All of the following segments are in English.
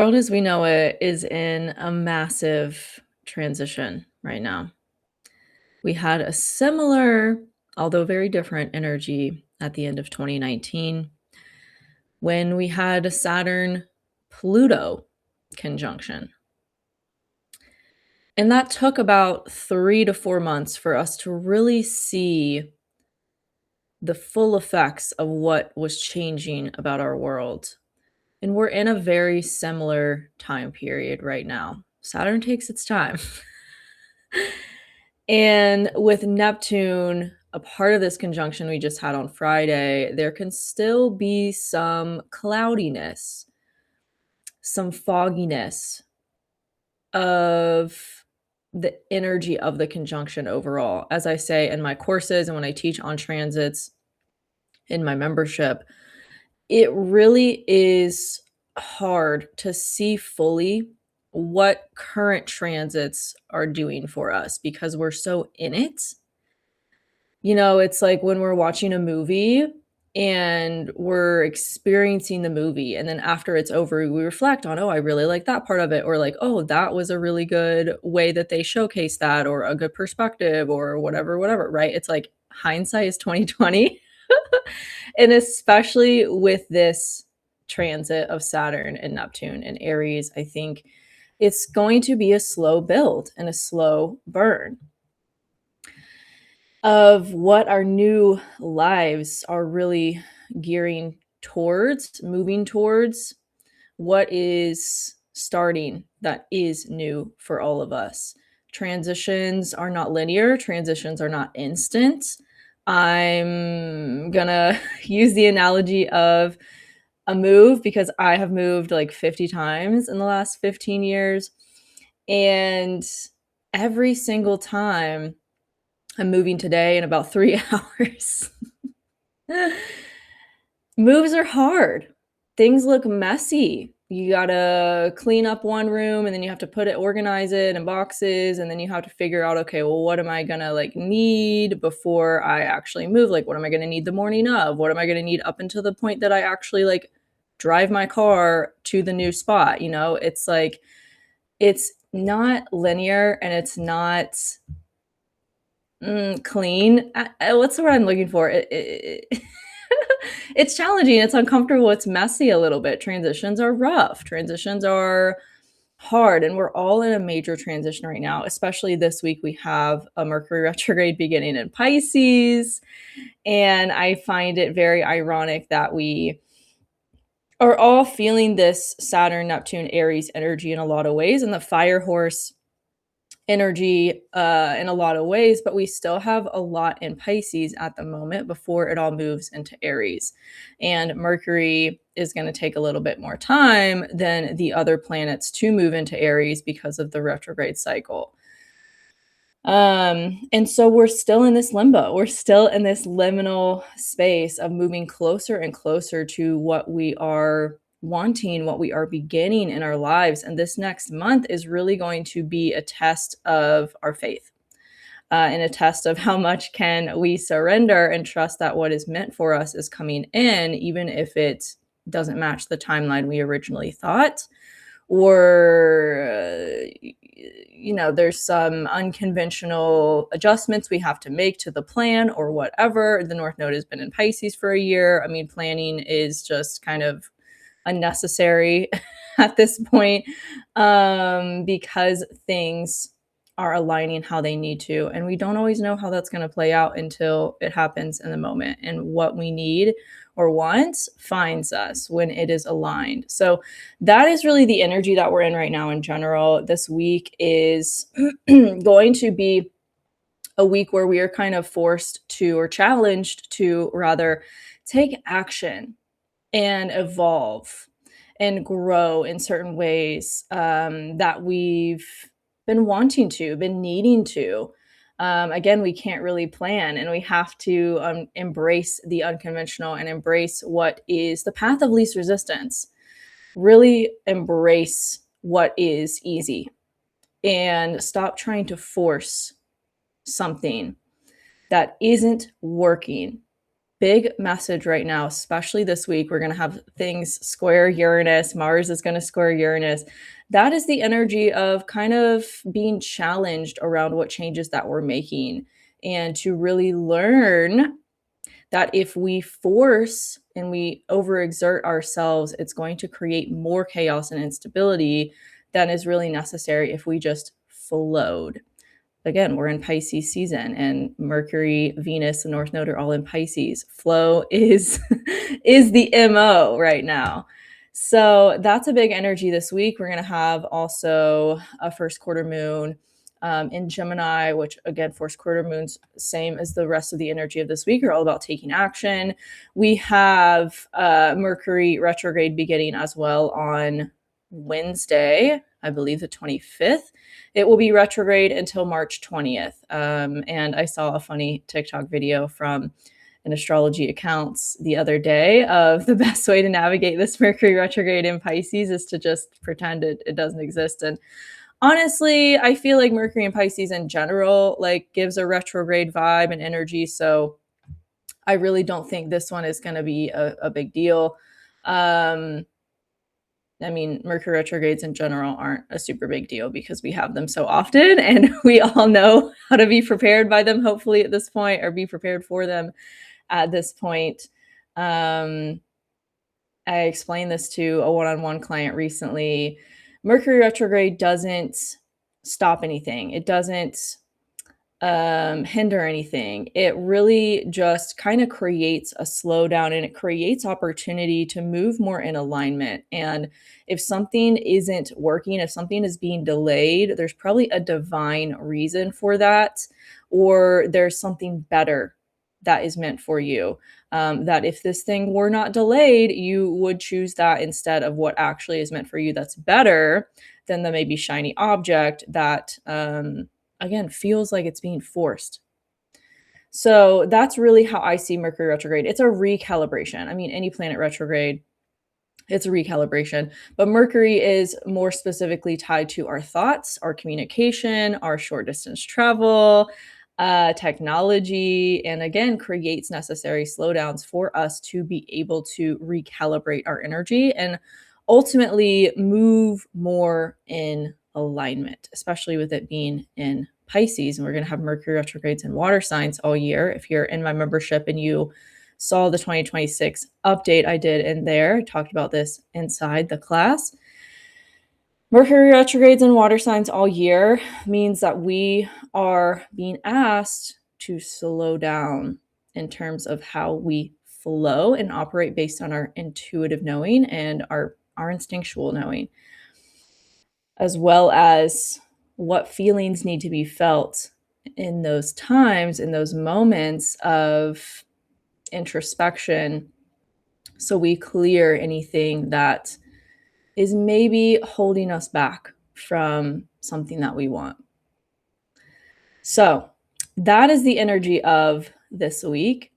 World as we know it is in a massive transition right now. We had a similar, although very different energy at the end of 2019 when we had a Saturn Pluto conjunction. And that took about 3 to 4 months for us to really see the full effects of what was changing about our world. And we're in a very similar time period right now. Saturn takes its time. And with Neptune, a part of this conjunction we just had on Friday, there can still be some cloudiness, some fogginess of the energy of the conjunction overall. As I say in my courses and when I teach on transits in my membership, it really is hard to see fully what current transits are doing for us because we're so in it. You know, it's like when we're watching a movie and we're experiencing the movie, and then after it's over, we reflect on, "Oh, I really like that part of it," or like, "Oh, that was a really good way that they showcased that," or a good perspective, or whatever, right? It's like hindsight is 2020. And especially with this transit of Saturn and Neptune and Aries, I think it's going to be a slow build and a slow burn of what our new lives are really gearing towards, moving towards, what is starting that is new for all of us. Transitions are not linear, transitions are not instant. I'm gonna use the analogy of a move because I have moved like 50 times in the last 15 years. And every single time I'm moving today in about 3 hours. Moves are hard. Things look messy. You gotta clean up one room and then you have to organize it in boxes, and then you have to figure out, okay, well, what am I gonna like need before I actually move? Like, what am I gonna need the morning of? What am I gonna need up until the point that I actually like drive my car to the new spot? You know, it's like it's not linear and it's not clean. What's the word I'm looking for? It's challenging, it's uncomfortable, it's messy a little bit. Transitions are rough, transitions are hard, and we're all in a major transition right now. Especially this week, we have a Mercury retrograde beginning in Pisces, and I find it very ironic that we are all feeling this Saturn, Neptune, Aries energy in a lot of ways, and the fire horse energy in a lot of ways, but we still have a lot in Pisces at the moment before it all moves into Aries. And Mercury is going to take a little bit more time than the other planets to move into Aries because of the retrograde cycle. And so we're still in this limbo. We're still in this liminal space of moving closer and closer to what we are wanting, what we are beginning in our lives. And this next month is really going to be a test of our faith, and a test of how much can we surrender and trust that what is meant for us is coming in, even if it doesn't match the timeline we originally thought, or you know, there's some unconventional adjustments we have to make to the plan or whatever. The North Node has been in Pisces for a year. I mean, planning is just kind of unnecessary at this point, because things are aligning how they need to. And we don't always know how that's going to play out until it happens in the moment. And what we need or want finds us when it is aligned. So that is really the energy that we're in right now in general. This week is going to be a week where we are kind of forced to, or challenged to rather, take action and evolve and grow in certain ways that we've been wanting to, been needing to. Again, we can't really plan, and we have to embrace the unconventional and embrace what is the path of least resistance. Really embrace what is easy and stop trying to force something that isn't working big message right now, especially this week. We're going to have things square Uranus. Mars is going to square Uranus. That is the energy of kind of being challenged around what changes that we're making, and to really learn that if we force and we overexert ourselves, it's going to create more chaos and instability than is really necessary if we just flowed. Again, we're in Pisces season, and Mercury, Venus, and North Node are all in Pisces. Flow is is the MO right now. So that's a big energy this week. We're going to have also a first quarter moon in Gemini, which again, first quarter moons, same as the rest of the energy of this week, are all about taking action. We have Mercury retrograde beginning as well on Wednesday, I believe the 25th. It will be retrograde until March 20th. And I saw a funny TikTok video from an astrology accounts the other day of the best way to navigate this Mercury retrograde in Pisces is to just pretend it doesn't exist. And honestly, I feel like Mercury in Pisces in general like gives a retrograde vibe and energy. So I really don't think this one is going to be a big deal. I mean, Mercury retrogrades in general aren't a super big deal because we have them so often, and we all know how to be prepared by them, hopefully, at this point, or be prepared for them at this point. I explained this to a one-on-one client recently. Mercury retrograde doesn't stop anything. It doesn't hinder anything. It really just kind of creates a slowdown, and it creates opportunity to move more in alignment. And if something isn't working, if something is being delayed, there's probably a divine reason for that, or there's something better that is meant for you. That if this thing were not delayed, you would choose that instead of what actually is meant for you that's better than the maybe shiny object that again, feels like it's being forced. So that's really how I see Mercury retrograde. It's a recalibration. I mean, any planet retrograde, it's a recalibration. But Mercury is more specifically tied to our thoughts, our communication, our short distance travel, technology, and again, creates necessary slowdowns for us to be able to recalibrate our energy and ultimately move more in alignment, especially with it being in Pisces. And we're going to have Mercury retrogrades in water signs all year. If you're in my membership and you saw the 2026 update I did in there, I talked about this inside the class. Mercury retrogrades in water signs all year means that we are being asked to slow down in terms of how we flow and operate based on our intuitive knowing and our instinctual knowing, as well as what feelings need to be felt in those times, in those moments of introspection, so we clear anything that is maybe holding us back from something that we want. So that is the energy of this week.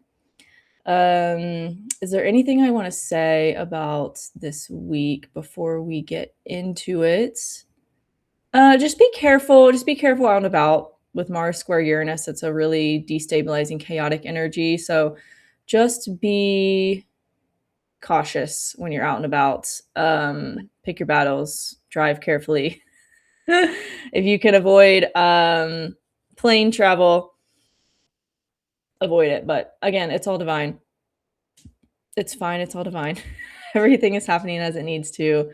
Is there anything I want to say about this week before we get into it? Just be careful. Just be careful out and about with Mars square Uranus. It's a really destabilizing, chaotic energy. So just be cautious when you're out and about. Pick your battles. Drive carefully. If you can avoid plane travel, avoid it. But again, it's all divine. It's fine. It's all divine. Everything is happening as it needs to,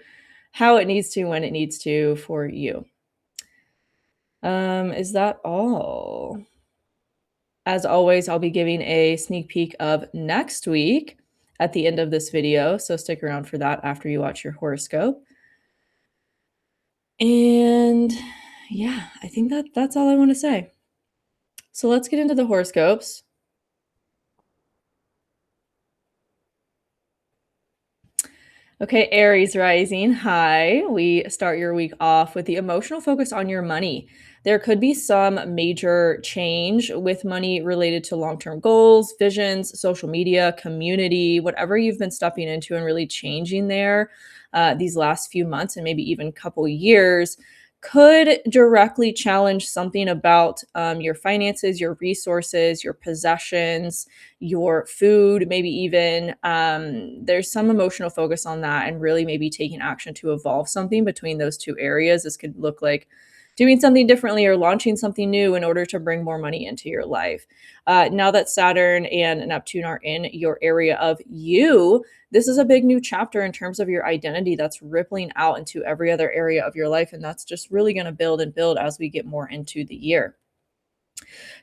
how it needs to, when it needs to for you. Is that all? As always, I'll be giving a sneak peek of next week at the end of this video, so stick around for that after you watch your horoscope. And yeah, I think that's all I want to say. So let's get into the horoscopes. Okay, Aries Rising, hi. We start your week off with the emotional focus on your money. There could be some major change with money related to long-term goals, visions, social media, community, whatever you've been stepping into and really changing there these last few months and maybe even couple years could directly challenge something about your finances, your resources, your possessions, your food, maybe even there's some emotional focus on that and really maybe taking action to evolve something between those two areas. This could look like doing something differently or launching something new in order to bring more money into your life. Now that Saturn and Neptune are in your area of you, this is a big new chapter in terms of your identity that's rippling out into every other area of your life. And that's just really going to build and build as we get more into the year.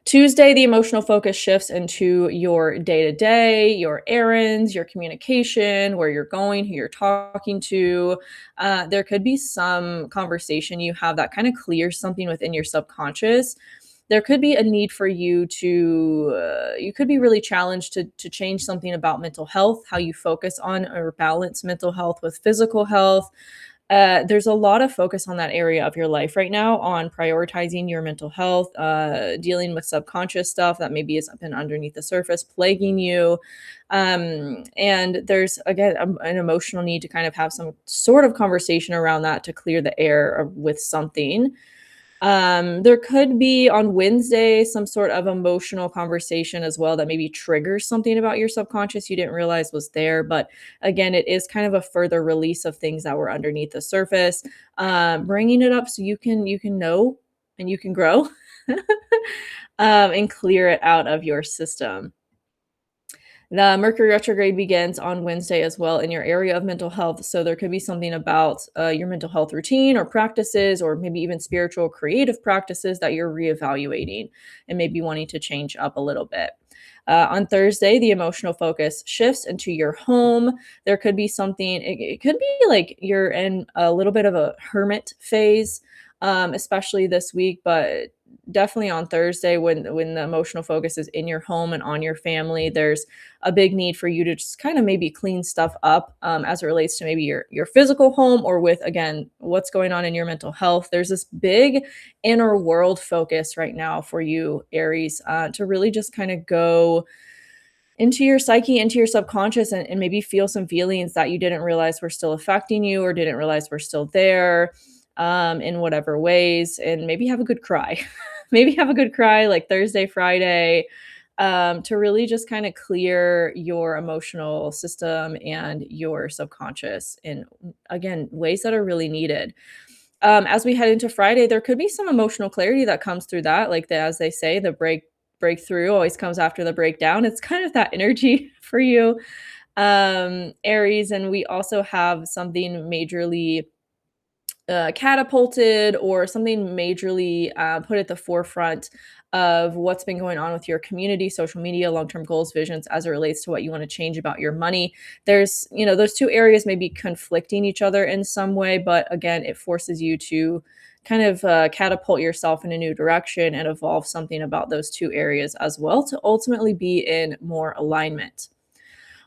Tuesday, the emotional focus shifts into your day to day, your errands, your communication, where you're going, who you're talking to. There could be some conversation you have that kind of clears something within your subconscious. There could be a need for you to, you could be really challenged to change something about mental health, how you focus on or balance mental health with physical health. There's a lot of focus on that area of your life right now on prioritizing your mental health, dealing with subconscious stuff that maybe has been underneath the surface, plaguing you. And there's, again, an emotional need to kind of have some sort of conversation around that to clear the air with something. There could be on Wednesday some sort of emotional conversation as well that maybe triggers something about your subconscious you didn't realize was there. But again, it is kind of a further release of things that were underneath the surface, bringing it up so you can know and you can grow, and clear it out of your system. The Mercury retrograde begins on Wednesday as well in your area of mental health. So there could be something about your mental health routine or practices, or maybe even spiritual creative practices that you're reevaluating and maybe wanting to change up a little bit. On Thursday, the emotional focus shifts into your home. There could be something, it could be like you're in a little bit of a hermit phase, especially this week, but definitely on Thursday when the emotional focus is in your home and on your family, there's a big need for you to just kind of maybe clean stuff up, as it relates to maybe your physical home, or with, again, what's going on in your mental health. There's this big inner world focus right now for you, Aries, to really just kind of go into your psyche, into your subconscious, and maybe feel some feelings that you didn't realize were still affecting you or didn't realize were still there, in whatever ways, and maybe have a good cry. Maybe have a good cry like Thursday, Friday, to really just kind of clear your emotional system and your subconscious in, again, ways that are really needed. As we head into Friday, there could be some emotional clarity that comes through that. Like as they say, the breakthrough always comes after the breakdown. It's kind of that energy for you, Aries. And we also have something majorly catapulted, or something majorly put at the forefront of what's been going on with your community, social media, long-term goals, visions, as it relates to what you want to change about your money. There's, those two areas may be conflicting each other in some way, but again, it forces you to kind of catapult yourself in a new direction and evolve something about those two areas as well to ultimately be in more alignment.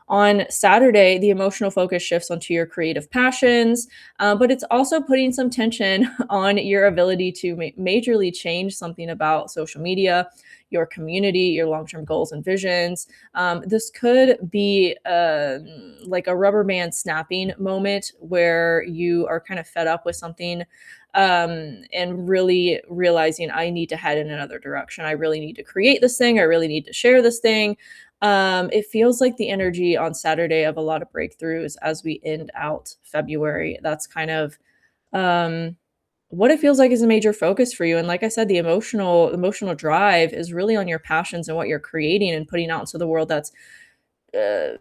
On Saturday, the emotional focus shifts onto your creative passions, but it's also putting some tension on your ability to majorly change something about social media, your community, your long term goals and visions. This could be like a rubber band snapping moment where you are kind of fed up with something, and really realizing I need to head in another direction. I really need to create this thing. I really need to share this thing. It feels like the energy on Saturday of a lot of breakthroughs as we end out February. That's kind of what it feels like is a major focus for you. And like I said, the emotional drive is really on your passions and what you're creating and putting out into the world. That's uh,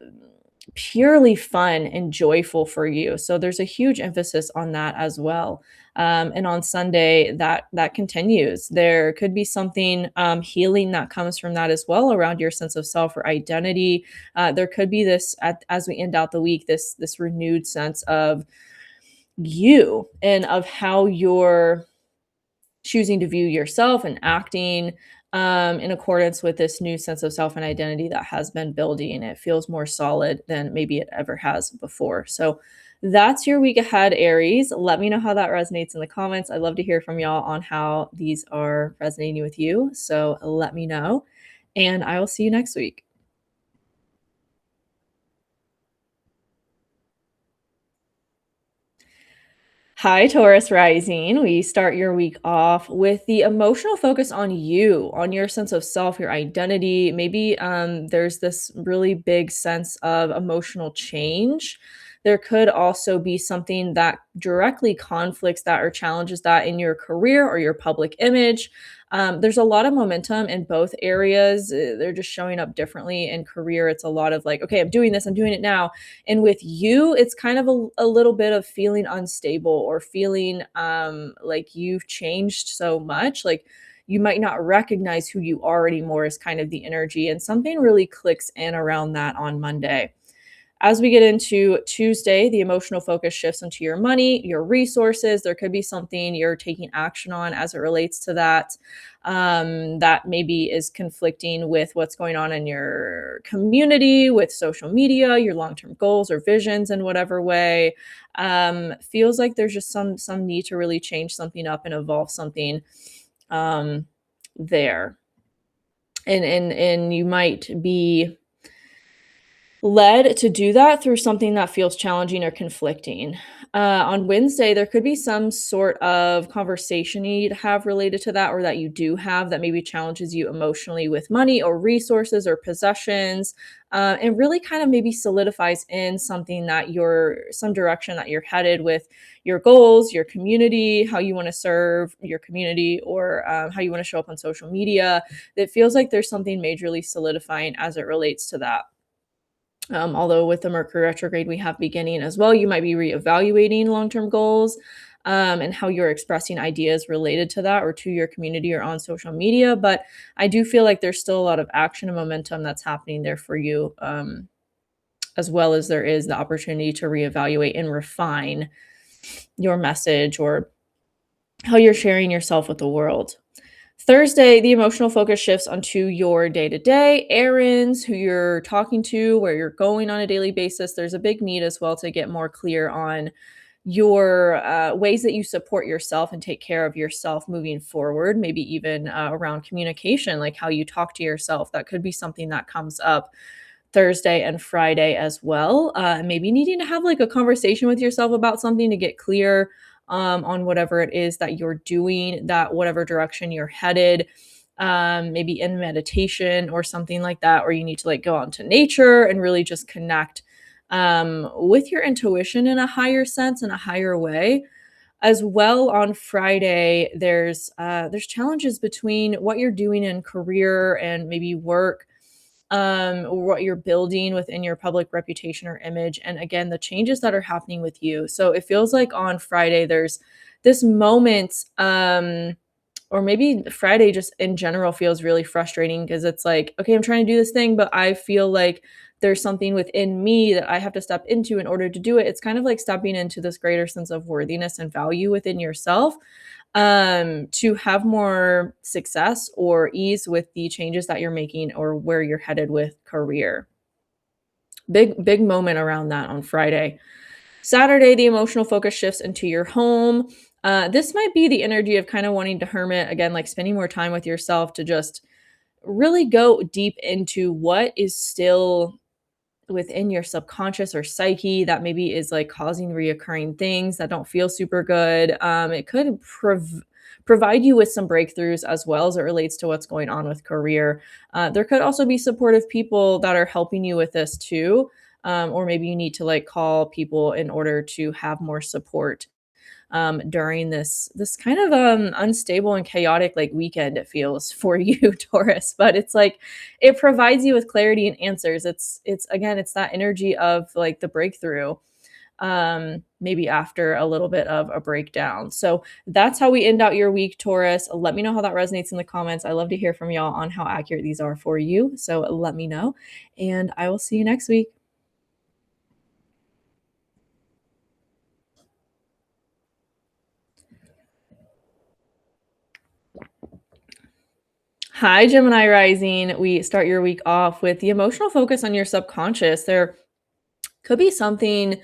purely fun and joyful for you. So there's a huge emphasis on that as well. And on Sunday, that continues. There could be something healing that comes from that as well around your sense of self or identity. There could be this as we end out the week, this renewed sense of you and of how you're choosing to view yourself and acting in accordance with this new sense of self and identity that has been building. It feels more solid than maybe it ever has before. So that's your week ahead, Aries. Let me know how that resonates in the comments. I'd love to hear from y'all on how these are resonating with you. So let me know, and I will see you next week. Hi, Taurus Rising. We start your week off with the emotional focus on you, on your sense of self, your identity. Maybe there's this really big sense of emotional change. There could also be something that directly conflicts that or challenges that in your career or your public image. There's a lot of momentum in both areas. They're just showing up differently. In career, it's a lot of like, okay, I'm doing this, I'm doing it now, and with you, it's kind of a little bit of feeling unstable or feeling like you've changed so much. Like you might not recognize who you are anymore, is kind of the energy. And something really clicks in around that on Monday. As we get into Tuesday, the emotional focus shifts into your money, your resources. There could be something you're taking action on as it relates to that, that maybe is conflicting with what's going on in your community, with social media, your long-term goals or visions in whatever way. Feels like there's just some need to really change something up and evolve something um, there. And you might be led to do that through something that feels challenging or conflicting. On Wednesday, there could be some sort of conversation you need to have related to that, or that you do have that maybe challenges you emotionally with money or resources or possessions, and really kind of maybe solidifies in something that some direction that you're headed with your goals, your community, how you want to serve your community, or how you want to show up on social media. It feels like there's something majorly solidifying as it relates to that. Although with the Mercury retrograde we have beginning as well, you might be reevaluating long-term goals, and how you're expressing ideas related to that or to your community or on social media. But I do feel like there's still a lot of action and momentum that's happening there for you, as well as there is the opportunity to reevaluate and refine your message or how you're sharing yourself with the world. Thursday, the emotional focus shifts onto your day to day errands, who you're talking to, where you're going on a daily basis. There's a big need as well to get more clear on your ways that you support yourself and take care of yourself moving forward, maybe even around communication, like how you talk to yourself. That could be something that comes up Thursday and Friday as well. Maybe needing to have like a conversation with yourself about something to get clear on whatever it is that you're doing, that whatever direction you're headed, maybe in meditation or something like that, or you need to like go out into nature and really just connect with your intuition in a higher sense, in a higher way. As well, on Friday, there's challenges between what you're doing in career and maybe work, or what you're building within your public reputation or image, and again, the changes that are happening with you. So it feels like on Friday there's this moment, or maybe Friday just in general feels really frustrating because it's like, okay, I'm trying to do this thing, but I feel like there's something within me that I have to step into in order to do it. It's kind of like stepping into this greater sense of worthiness and value within yourself, to have more success or ease with the changes that you're making or where you're headed with career. Big moment around that on Friday. Saturday, the emotional focus shifts into your home. This might be the energy of kind of wanting to hermit again, like spending more time with yourself to just really go deep into what is still within your subconscious or psyche that maybe is like causing reoccurring things that don't feel super good. It could provide you with some breakthroughs as well as it relates to what's going on with career. There could also be supportive people that are helping you with this too. Or maybe you need to like call people in order to have more support during this kind of unstable and chaotic like weekend it feels for you, Taurus. But it's like it provides you with clarity and answers. It's again, it's that energy of like the breakthrough, maybe after a little bit of a breakdown. So that's how we end out your week, Taurus. Let me know how that resonates in the comments. I love to hear from y'all on how accurate these are for you. So let me know, and I will see you next week. Hi, Gemini Rising. We start your week off with the emotional focus on your subconscious. There could be something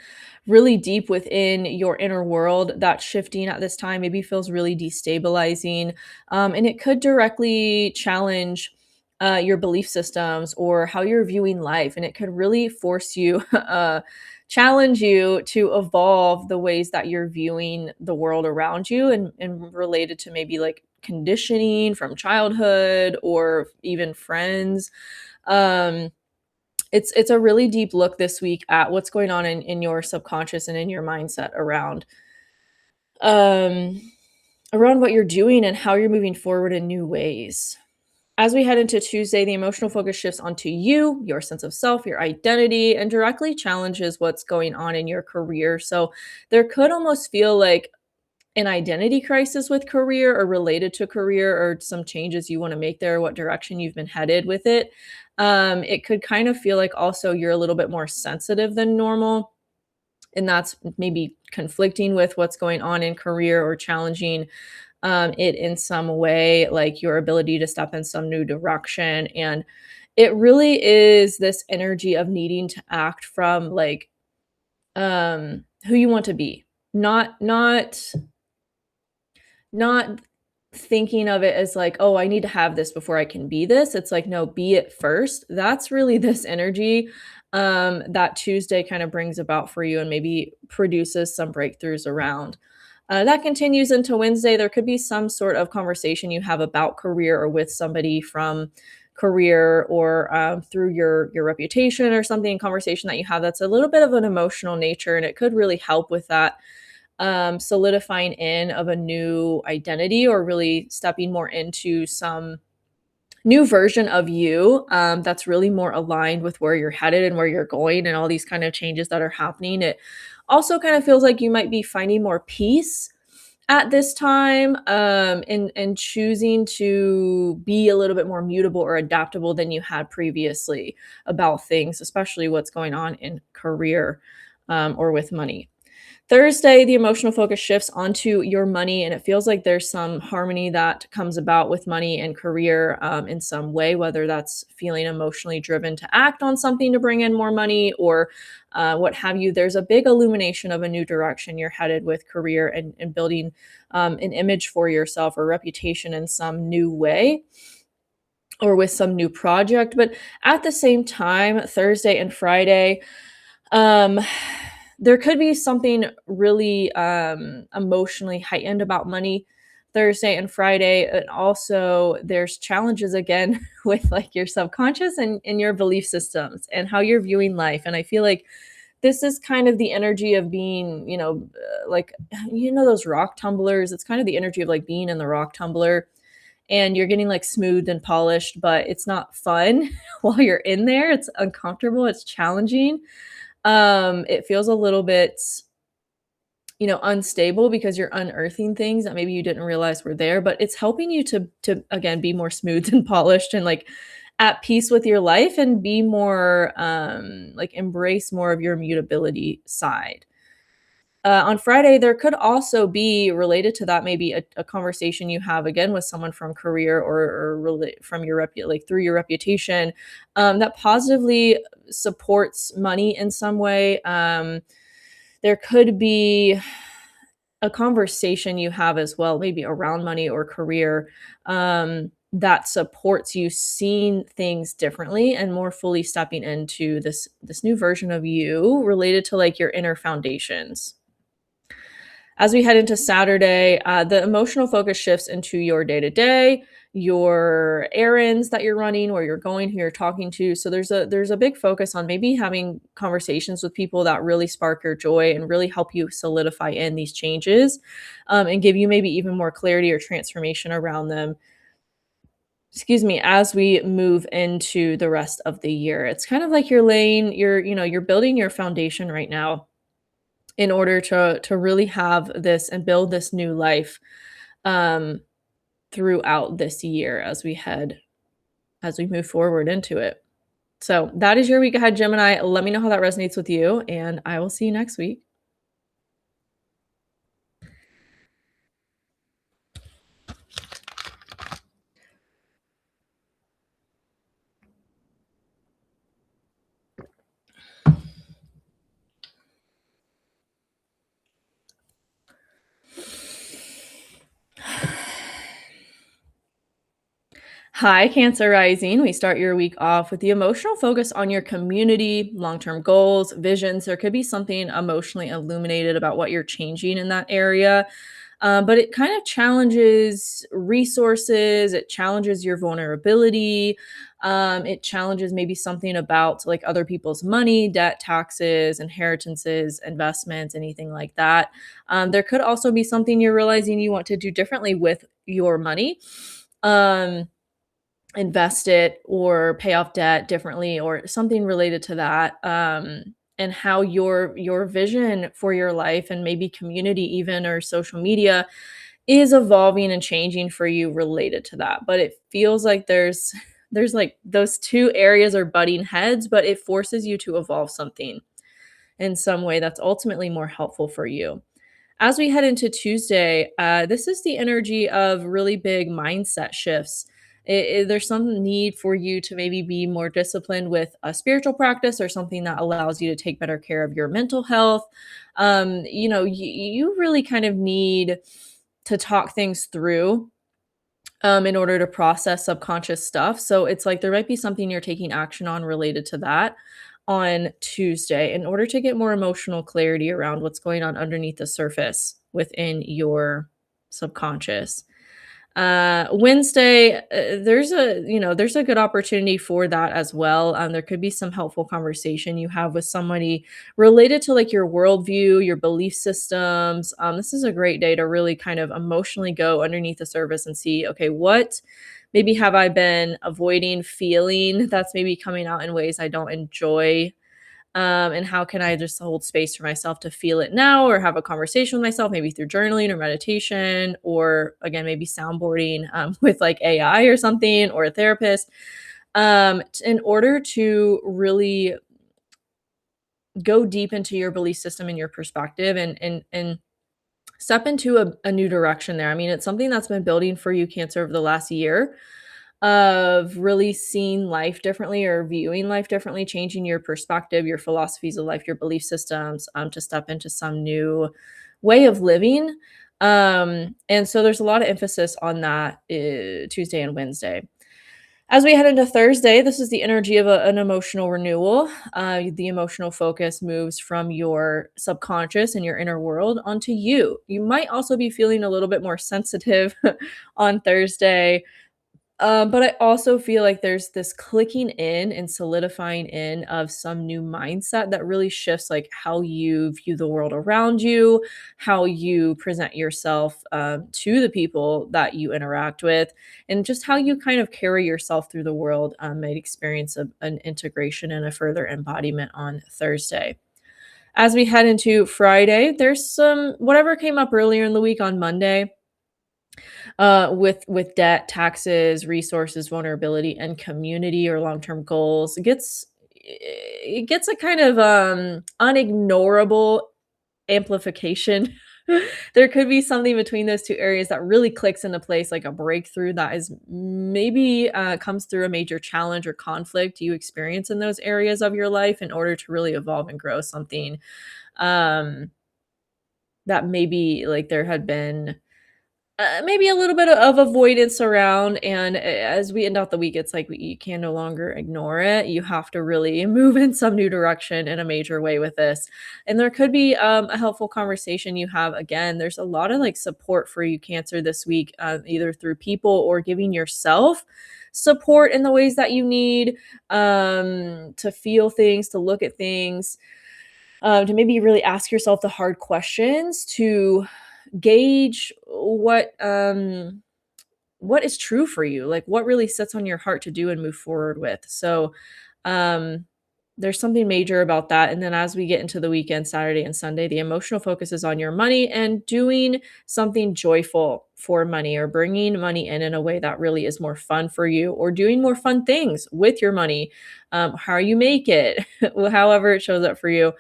really deep within your inner world that's shifting at this time, maybe feels really destabilizing. And it could directly challenge your belief systems or how you're viewing life. And it could really force you challenge you to evolve the ways that you're viewing the world around you, and related to maybe like conditioning from childhood or even friends. Um, it's a really deep look this week at what's going on in your subconscious and in your mindset um around what you're doing and how you're moving forward in new ways. As we head into Tuesday, the emotional focus shifts onto you, your sense of self, your identity, and directly challenges what's going on in your career. So there could almost feel like an identity crisis with career or related to career, or some changes you want to make there, what direction you've been headed with it. It could kind of feel like also you're a little bit more sensitive than normal, and that's maybe conflicting with what's going on in career or challenging it in some way, like your ability to step in some new direction. And it really is this energy of needing to act from like who you want to be, not thinking of it as like, "Oh, I need to have this before I can be this." It's like, "No, be it first." That's really this energy, that Tuesday kind of brings about for you and maybe produces some breakthroughs around. That continues into Wednesday. There could be some sort of conversation you have about career or with somebody from career, or through your reputation or something, conversation that you have that's a little bit of an emotional nature, and it could really help with that solidifying in of a new identity, or really stepping more into some new version of you, that's really more aligned with where you're headed and where you're going and all these kind of changes that are happening. It also kind of feels like you might be finding more peace at this time, and choosing to be a little bit more mutable or adaptable than you had previously about things, especially what's going on in career, or with money. Thursday, the emotional focus shifts onto your money, and it feels like there's some harmony that comes about with money and career, in some way, whether that's feeling emotionally driven to act on something to bring in more money, or what have you. There's a big illumination of a new direction you're headed with career, and building an image for yourself or reputation in some new way, or with some new project. But at the same time, Thursday and Friday, um, there could be something really emotionally heightened about money Thursday and Friday. And also, there's challenges again with like your subconscious and your belief systems and how you're viewing life. And I feel like this is kind of the energy of being, like, those rock tumblers. It's kind of the energy of like being in the rock tumbler, and you're getting like smooth and polished, but it's not fun while you're in there. It's uncomfortable, it's challenging. It feels a little bit, unstable, because you're unearthing things that maybe you didn't realize were there, but it's helping you to again be more smooth and polished and like at peace with your life, and be more like embrace more of your mutability side. On Friday, there could also be related to that, maybe a conversation you have again with someone from career, or from your like through your reputation, that positively supports money in some way. There could be a conversation you have as well, maybe around money or career, that supports you seeing things differently and more fully stepping into this new version of you related to like your inner foundations. As we head into Saturday, the emotional focus shifts into your day to day, your errands that you're running, where you're going, who you're talking to. So there's a big focus on maybe having conversations with people that really spark your joy and really help you solidify in these changes, and give you maybe even more clarity or transformation around them. Excuse me, as we move into the rest of the year, it's kind of like you're building your foundation right now in order to really have this and build this new life, um, throughout this year as we move forward into it. So that is your week ahead, Gemini. Let me know how that resonates with you, and I will see you next week. Hi, Cancer Rising. We start your week off with the emotional focus on your community, long term goals, visions. There could be something emotionally illuminated about what you're changing in that area. But it kind of challenges resources, it challenges your vulnerability. It challenges maybe something about like other people's money, debt, taxes, inheritances, investments, anything like that. There could also be something you're realizing you want to do differently with your money. Um, Invest it or pay off debt differently or something related to that, and how your vision for your life and maybe community even or social media is evolving and changing for you related to that. But it feels like there's like those two areas are butting heads, but it forces you to evolve something in some way that's ultimately more helpful for you. As we head into Tuesday, this is the energy of really big mindset shifts. There's some need for you to maybe be more disciplined with a spiritual practice or something that allows you to take better care of your mental health. You really kind of need to talk things through in order to process subconscious stuff. So it's like there might be something you're taking action on related to that on Tuesday in order to get more emotional clarity around what's going on underneath the surface within your subconscious. Wednesday, there's a good opportunity for that as well. There could be some helpful conversation you have with somebody related to like your worldview, your belief systems. This is a great day to really kind of emotionally go underneath the surface and see, okay, what maybe have I been avoiding feeling that's maybe coming out in ways I don't enjoy, and how can I just hold space for myself to feel it now or have a conversation with myself, maybe through journaling or meditation, or again, maybe soundboarding with like AI or something or a therapist, in order to really go deep into your belief system and your perspective and step into a new direction there. I mean, it's something that's been building for you, Cancer, over the last year of really seeing life differently or viewing life differently, changing your perspective, your philosophies of life, your belief systems, to step into some new way of living. And so there's a lot of emphasis on that Tuesday and Wednesday. As we head into Thursday, this is the energy of an emotional renewal. The emotional focus moves from your subconscious and your inner world onto you. You might also be feeling a little bit more sensitive on Thursday, but I also feel like there's this clicking in and solidifying in of some new mindset that really shifts like how you view the world around you, how you present yourself to the people that you interact with, and just how you kind of carry yourself through the world. Might experience an integration and a further embodiment on Thursday. As we head into Friday, there's some whatever came up earlier in the week on Monday with debt, taxes, resources, vulnerability, and community or long-term goals. It gets a kind of unignorable amplification. There could be something between those two areas that really clicks into place, like a breakthrough that is maybe comes through a major challenge or conflict you experience in those areas of your life in order to really evolve and grow something, um, that maybe like there had been maybe a little bit of avoidance around, and as we end out the week, it's like you can no longer ignore it. You have to really move in some new direction in a major way with this. And there could be a helpful conversation you have. Again, there's a lot of like support for you, Cancer, this week, either through people or giving yourself support in the ways that you need, to feel things, to look at things, to maybe really ask yourself the hard questions to gauge what is true for you, like what really sits on your heart to do and move forward with. So um there's something major about that. And then as we get into the weekend, Saturday and Sunday, the emotional focus is on your money and doing something joyful for money or bringing money in a way that really is more fun for you or doing more fun things with your money, how you make it, however it shows up for you.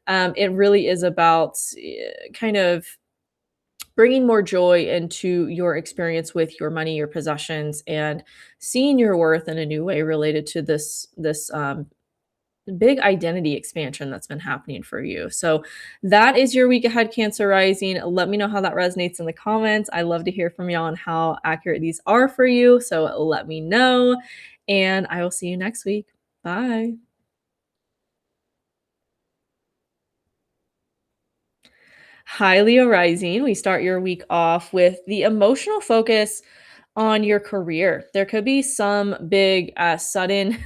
It really is about kind of bringing more joy into your experience with your money, your possessions, and seeing your worth in a new way related to this big identity expansion that's been happening for you. So that is your week ahead, Cancer Rising. Let me know how that resonates in the comments. I love to hear from y'all on how accurate these are for you. So let me know. And I will see you next week. Bye. Hi, Leo Rising. We start your week off with the emotional focus on your career. There could be some big, sudden,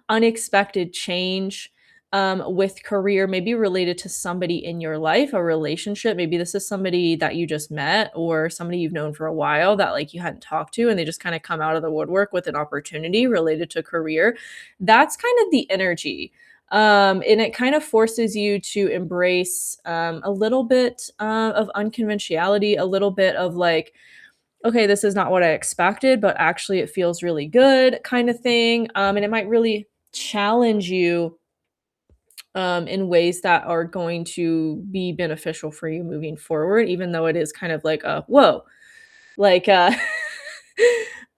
unexpected change with career, maybe related to somebody in your life, a relationship. Maybe this is somebody that you just met or somebody you've known for a while that like you hadn't talked to, and they just kind of come out of the woodwork with an opportunity related to career. That's kind of the energy. And it kind of forces you to embrace a little bit of unconventionality, a little bit of like, okay, this is not what I expected, but actually it feels really good kind of thing. And it might really challenge you in ways that are going to be beneficial for you moving forward, even though it is kind of like a whoa, like it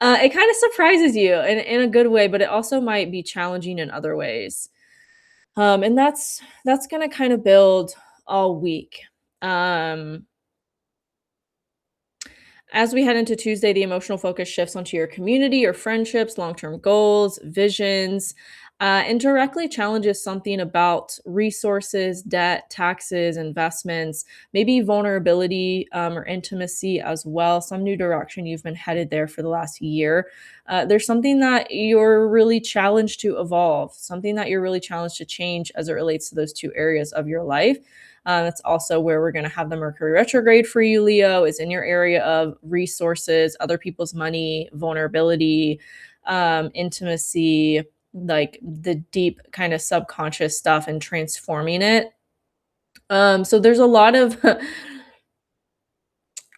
kind of surprises you in a good way, but it also might be challenging in other ways. And that's gonna kind of build all week. Um, As we head into Tuesday, the emotional focus shifts onto your community, your friendships, long term goals, visions, and directly challenges something about resources, debt, taxes, investments, maybe vulnerability or intimacy as well. Some new direction you've been headed there for the last year. There's something that you're really challenged to evolve, something that you're really challenged to change as it relates to those two areas of your life. That's also where we're going to have the Mercury retrograde for you, Leo, is in your area of resources, other people's money, vulnerability, intimacy, like the deep kind of subconscious stuff and transforming it. So there's a lot of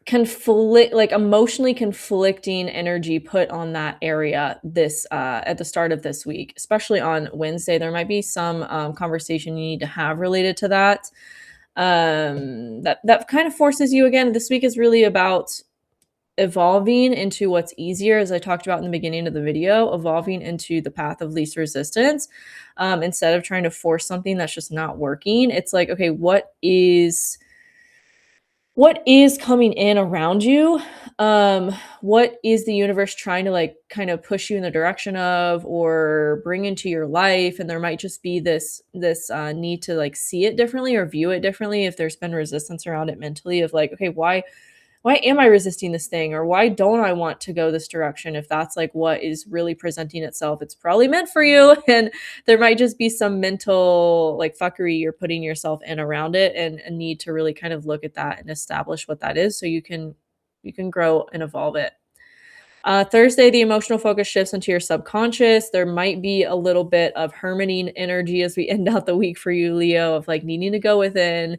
conflict, like emotionally conflicting energy put on that area this at the start of this week, especially on Wednesday. There might be some conversation you need to have related to that. That kind of forces you again. This week is really about evolving into what's easier, as I talked about in the beginning of the video, evolving into the path of least resistance. Instead of trying to force something that's just not working, it's like, okay, what is coming in around you? What is the universe trying to like kind of push you in the direction of or bring into your life? And there might just be this need to like see it differently or view it differently if there's been resistance around it mentally of like, okay, why am I resisting this thing? Or why don't I want to go this direction? If that's like what is really presenting itself, it's probably meant for you. And there might just be some mental like fuckery you're putting yourself in around it and a need to really kind of look at that and establish what that is so you can grow and evolve it. Thursday, the emotional focus shifts into your subconscious. There might be a little bit of hermiting energy as we end out the week for you, Leo, of like needing to go within,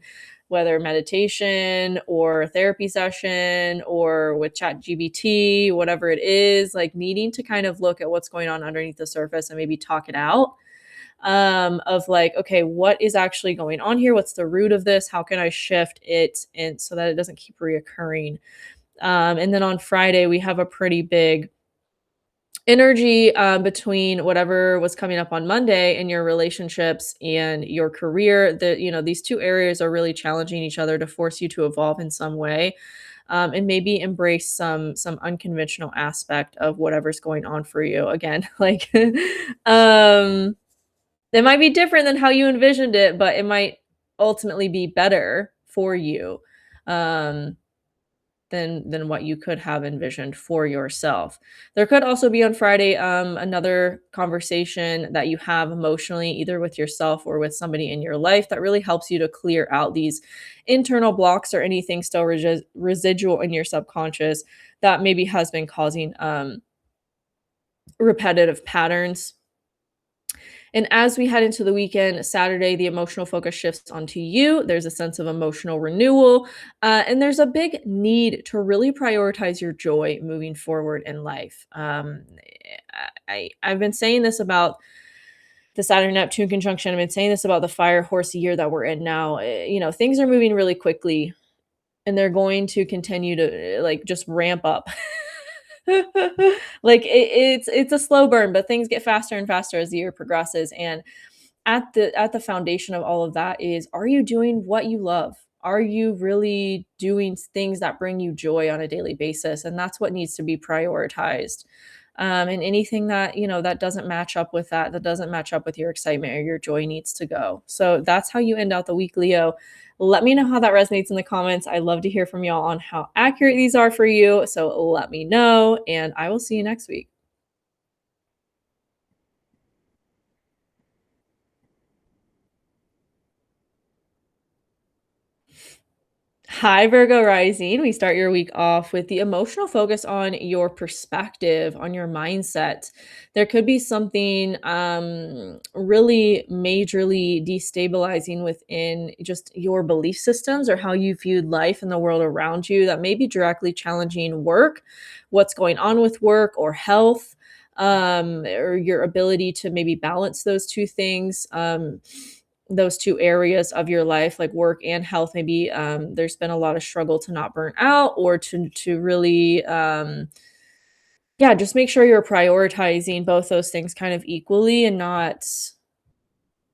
whether meditation or therapy session or with chat GBT, whatever it is, like needing to kind of look at what's going on underneath the surface and maybe talk it out. Of like, okay, what is actually going on here? What's the root of this? How can I shift it and so that it doesn't keep reoccurring? And then on Friday, we have a pretty big energy between whatever was coming up on Monday in your relationships and your career. That these two areas are really challenging each other to force you to evolve in some way, and maybe embrace some unconventional aspect of whatever's going on for you. Again, like it might be different than how you envisioned it, but it might ultimately be better for you. Um, than what you could have envisioned for yourself. There could also be on Friday another conversation that you have emotionally, either with yourself or with somebody in your life, that really helps you to clear out these internal blocks or anything still residual in your subconscious that maybe has been causing repetitive patterns. And as we head into the weekend, Saturday, the emotional focus shifts onto you. There's a sense of emotional renewal, and there's a big need to really prioritize your joy moving forward in life. I've been saying this about the Saturn Neptune conjunction. I've been saying this about the fire horse year that we're in now. Things are moving really quickly, and they're going to continue to like just ramp up. Like it's a slow burn, but things get faster and faster as the year progresses, and at the foundation of all of that is, are you doing what you love? Are you really doing things that bring you joy on a daily basis? And that's what needs to be prioritized. And anything that, that doesn't match up with that, that doesn't match up with your excitement or your joy, needs to go. So that's how you end out the week, Leo. Let me know how that resonates in the comments. I love to hear from y'all on how accurate these are for you. So let me know, and I will see you next week. Hi, Virgo Rising. We start your week off with the emotional focus on your perspective, on your mindset. There could be something really majorly destabilizing within just your belief systems or how you viewed life and the world around you that may be directly challenging work, what's going on with work or health, or your ability to maybe balance those two things. Those two areas of your life, like work and health. Maybe there's been a lot of struggle to not burn out, or to really yeah, just make sure you're prioritizing both those things kind of equally, and not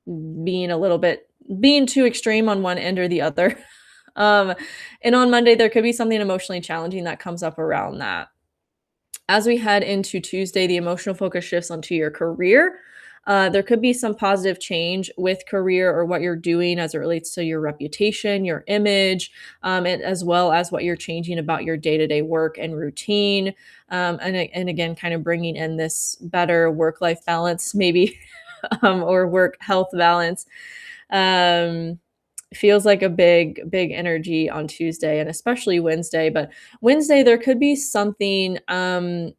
being a little bit being too extreme on one end or the other. um and on Monday there could be something emotionally challenging that comes up around that. As we head into Tuesday, the emotional focus shifts onto your career. There could be some positive change with career or what you're doing as it relates to your reputation, your image, and as well as what you're changing about your day to day work and routine. And again, kind of bringing in this better work life balance, maybe, or work health balance. Um, Feels like a big energy on Tuesday and especially Wednesday. But Wednesday there could be something,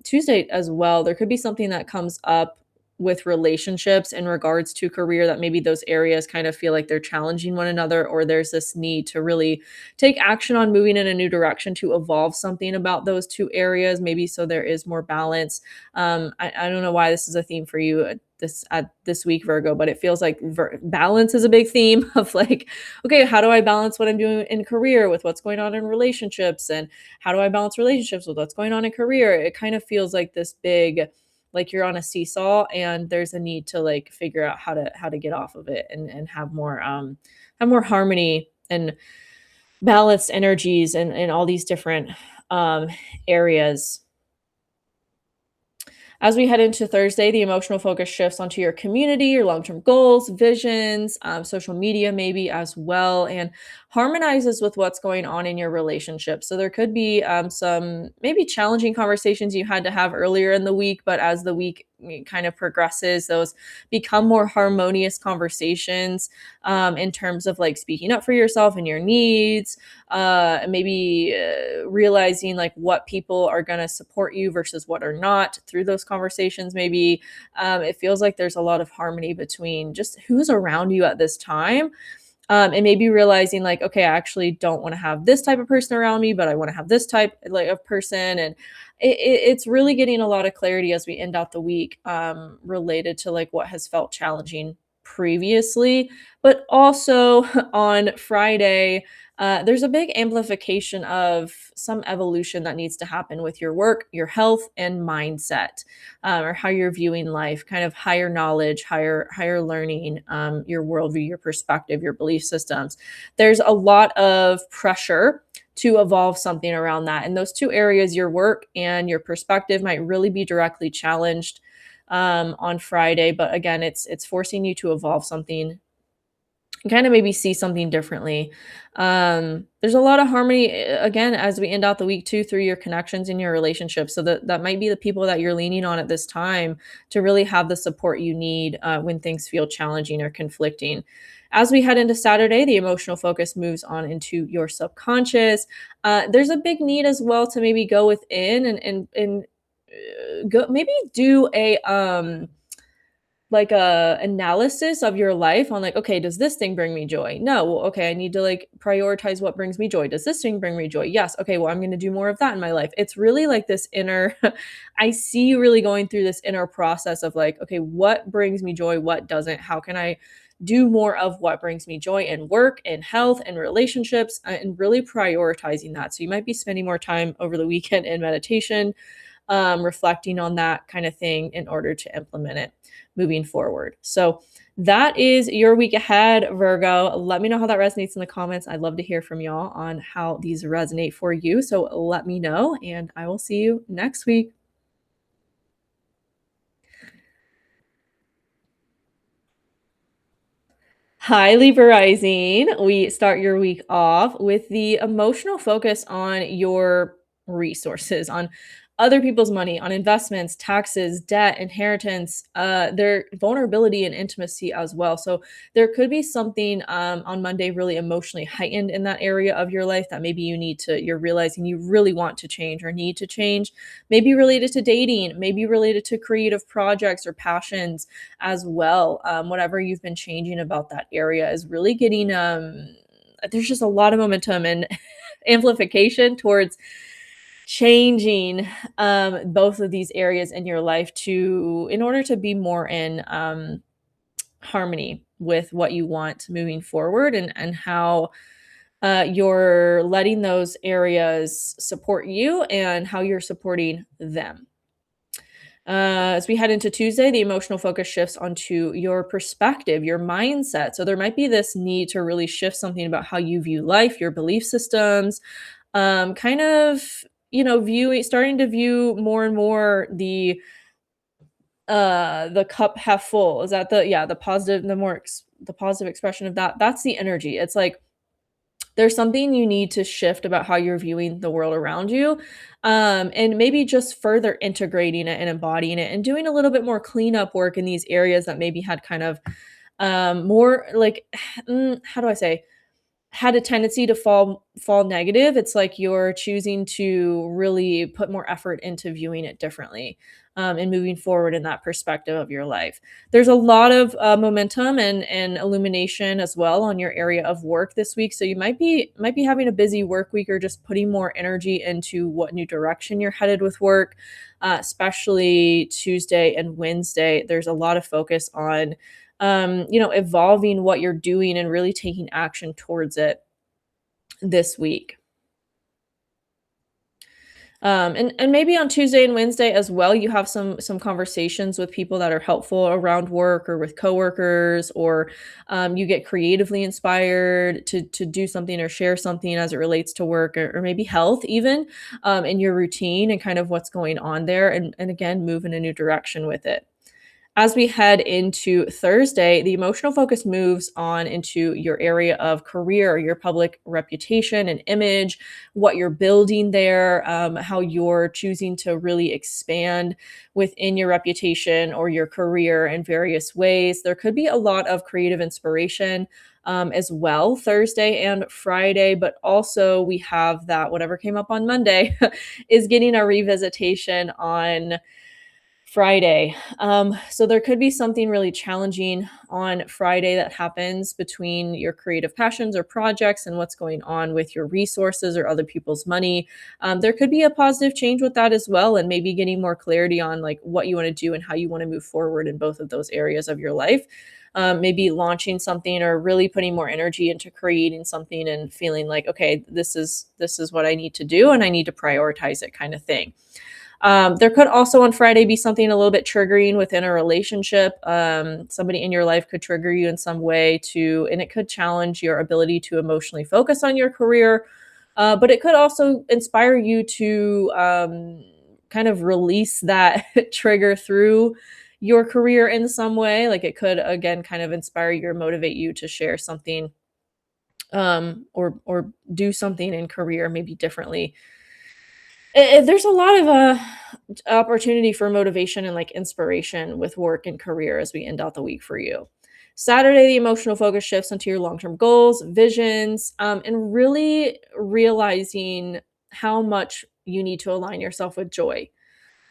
Tuesday as well, there could be something that comes up with relationships in regards to career, that maybe those areas kind of feel like they're challenging one another, or there's this need to really take action on moving in a new direction to evolve something about those two areas, maybe, so there is more balance. I don't know why this is a theme for you this week, Virgo, but it feels like balance is a big theme of like, okay, how do I balance what I'm doing in career with what's going on in relationships? And how do I balance relationships with what's going on in career? It kind of feels like this big, like you're on a seesaw, and there's a need to like figure out how to get off of it, and have more harmony and balanced energies and all these different um areas. As we head into Thursday, the emotional focus shifts onto your community, your long term goals, visions, social media, maybe as well, and harmonizes with what's going on in your relationship. So there could be some maybe challenging conversations you had to have earlier in the week, but as the week kind of progresses, those become more harmonious conversations, in terms of like speaking up for yourself and your needs, maybe realizing like what people are going to support you versus what are not through those conversations. Maybe it feels like there's a lot of harmony between just who's around you at this time, and maybe realizing like, okay, I actually don't want to have this type of person around me, but I want to have this type like of person. And it's really getting a lot of clarity as we end out the week, related to like what has felt challenging previously. But also on Friday, there's a big amplification of some evolution that needs to happen with your work, your health, and mindset, or how you're viewing life, kind of higher knowledge, higher learning, your worldview, your perspective, your belief systems. There's a lot of pressure to evolve something around that. And those two areas, your work and your perspective, might really be directly challenged on Friday. But again, it's forcing you to evolve something, kind of maybe see something differently. There's a lot of harmony, again, as we end out the week too, through your connections in your relationships. So that might be the people that you're leaning on at this time to really have the support you need when things feel challenging or conflicting. As we head into Saturday, the emotional focus moves on into your subconscious. There's a big need as well to maybe go within and go maybe do a like a analysis of your life on like, okay, does this thing bring me joy? No. Well, okay, I need to like prioritize what brings me joy. Does this thing bring me joy? Yes. Okay, well, I'm going to do more of that in my life. It's really like this inner I see you really going through this inner process of like, okay, what brings me joy, what doesn't? How can I do more of what brings me joy in work and health and relationships, and really prioritizing that. So you might be spending more time over the weekend in meditation, reflecting on that kind of thing in order to implement it moving forward. So that is your week ahead, Virgo. Let me know how that resonates in the comments. I'd love to hear from y'all on how these resonate for you. So let me know, and I will see you next week. Hi, Libra Rising. We start your week off with the emotional focus on your resources, on other people's money, on investments, taxes, debt, inheritance, their vulnerability and intimacy as well. So there could be something on Monday really emotionally heightened in that area of your life that maybe you're realizing you really want to change or need to change. Maybe related to dating, maybe related to creative projects or passions as well. Whatever you've been changing about that area is really getting there's just a lot of momentum and amplification towards changing both of these areas in your life to in order to be more in harmony with what you want moving forward, and how you're letting those areas support you and how you're supporting them. As we head into Tuesday, the emotional focus shifts onto your perspective, your mindset. So there might be this need to really shift something about how you view life, your belief systems, kind of, viewing, starting to view more and more the cup half full. Is that the positive, the positive expression of that? That's the energy. It's like there's something you need to shift about how you're viewing the world around you, and maybe just further integrating it and embodying it and doing a little bit more cleanup work in these areas that maybe had kind of more like how do I say, had a tendency to fall negative. It's like you're choosing to really put more effort into viewing it differently, and moving forward in that perspective of your life. There's a lot of momentum and illumination as well on your area of work this week. So you might be having a busy work week, or just putting more energy into what new direction you're headed with work. Especially Tuesday and Wednesday, there's a lot of focus on evolving what you're doing and really taking action towards it this week. And maybe on Tuesday and Wednesday as well, you have some conversations with people that are helpful around work or with coworkers, or you get creatively inspired to do something or share something as it relates to work, or maybe health even, in your routine and kind of what's going on there, and again move in a new direction with it. As we head into Thursday, the emotional focus moves on into your area of career, your public reputation and image, what you're building there, how you're choosing to really expand within your reputation or your career in various ways. There could be a lot of creative inspiration as well, Thursday and Friday, but also we have that whatever came up on Monday is getting a revisitation on Friday. So there could be something really challenging on Friday that happens between your creative passions or projects and what's going on with your resources or other people's money. There could be a positive change with that as well, and maybe getting more clarity on like what you want to do and how you want to move forward in both of those areas of your life. Maybe launching something or really putting more energy into creating something and feeling like, okay, this is what I need to do and I need to prioritize it, kind of thing. There could also on Friday be something a little bit triggering within a relationship. Somebody in your life could trigger you in some way and it could challenge your ability to emotionally focus on your career. But it could also inspire you to kind of release that trigger through your career in some way. Like it could again kind of inspire you or motivate you to share something, or do something in career maybe differently. There's a lot of opportunity for motivation and like inspiration with work and career as we end out the week for you. Saturday, the emotional focus shifts into your long term goals, visions, and really realizing how much you need to align yourself with joy,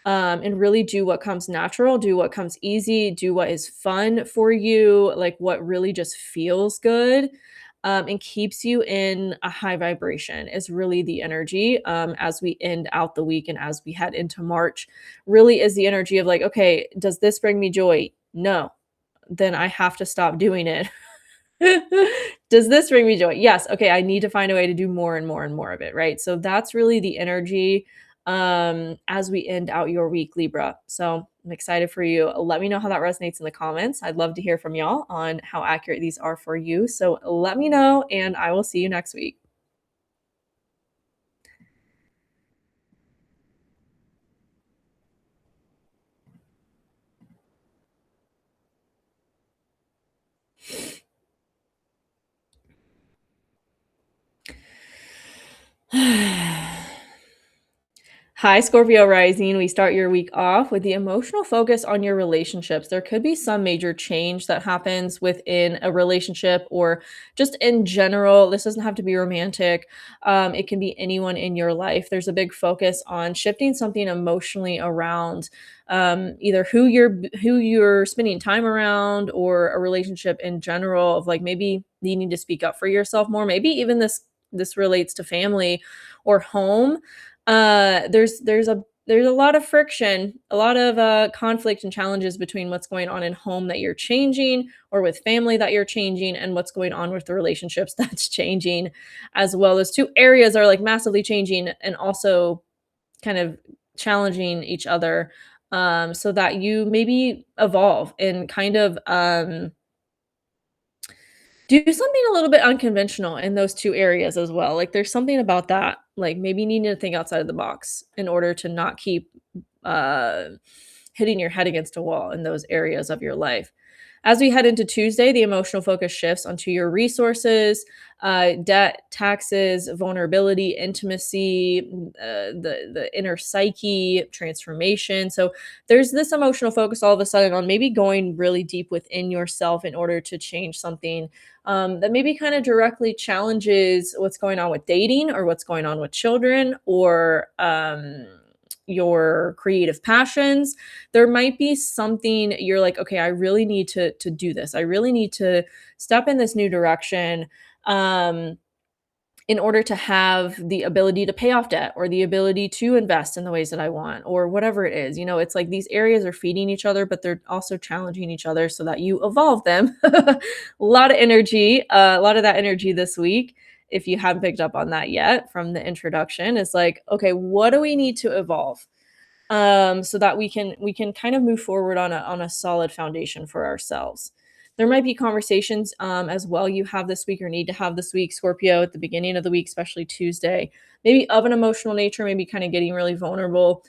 and really do what comes natural, do what comes easy, do what is fun for you, like what really just feels good, and keeps you in a high vibration is really the energy, as we end out the week and as we head into March. Really is the energy of like, okay, does this bring me joy? No. Then I have to stop doing it. Does this bring me joy? Yes. Okay, I need to find a way to do more and more and more of it, right? So that's really the energy as we end out your week, Libra. So I'm excited for you. Let me know how that resonates in the comments. I'd love to hear from y'all on how accurate these are for you. So let me know, and I will see you next week. Hi, Scorpio Rising. We start your week off with the emotional focus on your relationships. There could be some major change that happens within a relationship or just in general. This doesn't have to be romantic. It can be anyone in your life. There's a big focus on shifting something emotionally around either who you're spending time around or a relationship in general of like maybe needing to speak up for yourself more. Maybe even this relates to family or home. There's a lot of friction, a lot of conflict and challenges between what's going on in home that you're changing, or with family that you're changing, and what's going on with the relationships that's changing as well. Those two areas are like massively changing and also kind of challenging each other, so that you maybe evolve and kind of do something a little bit unconventional in those 2 areas as well. Like, there's something about that, like, maybe needing to think outside of the box in order to not keep, uh, hitting your head against a wall in those areas of your life. As we head into Tuesday, the emotional focus shifts onto your resources, debt, taxes, vulnerability, intimacy, the inner psyche, transformation. So there's this emotional focus all of a sudden on maybe going really deep within yourself in order to change something that maybe kind of directly challenges what's going on with dating or what's going on with children or your creative passions. There might be something you're like, okay, I really need to do this. I really need to step in this new direction. Um, in order to have the ability to pay off debt or the ability to invest in the ways that I want or whatever it is. It's like these areas are feeding each other, but they're also challenging each other so that you evolve them. A lot of energy, a lot of that energy this week. If you haven't picked up on that yet from the introduction, is like, okay, what do we need to evolve? So that we can kind of move forward on a solid foundation for ourselves. There might be conversations as well you have this week or need to have this week, Scorpio, at the beginning of the week, especially Tuesday, maybe of an emotional nature, maybe kind of getting really vulnerable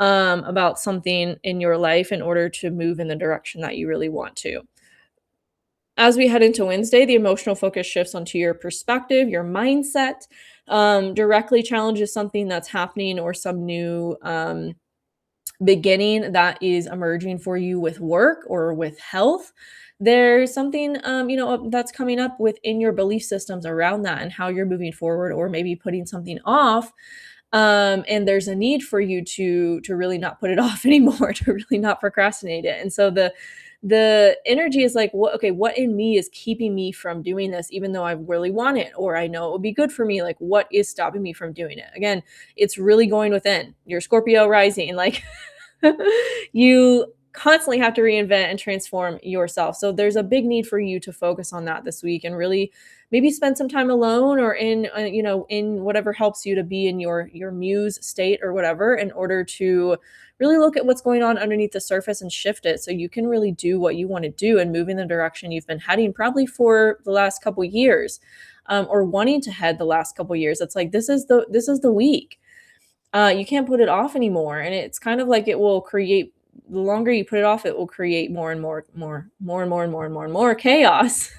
about something in your life in order to move in the direction that you really want to. As we head into Wednesday, the emotional focus shifts onto your perspective, your mindset, directly challenges something that's happening or some new beginning that is emerging for you with work or with health. There's something that's coming up within your belief systems around that and how you're moving forward or maybe putting something off. And there's a need for you to really not put it off anymore, to really not procrastinate it. And so the energy is like, what in me is keeping me from doing this even though I really want it, or I know it would be good for me? Like, what is stopping me from doing it? Again, it's really going within your Scorpio rising, like you constantly have to reinvent and transform yourself. So there's a big need for you to focus on that this week and really maybe spend some time alone or in whatever helps you to be in your muse state or whatever, in order to really look at what's going on underneath the surface and shift it so you can really do what you want to do and move in the direction you've been heading probably for the last couple years, or wanting to head the last couple years. It's like this is the week. You can't put it off anymore, and it's kind of like it will create, the longer you put it off, it will create more and more chaos.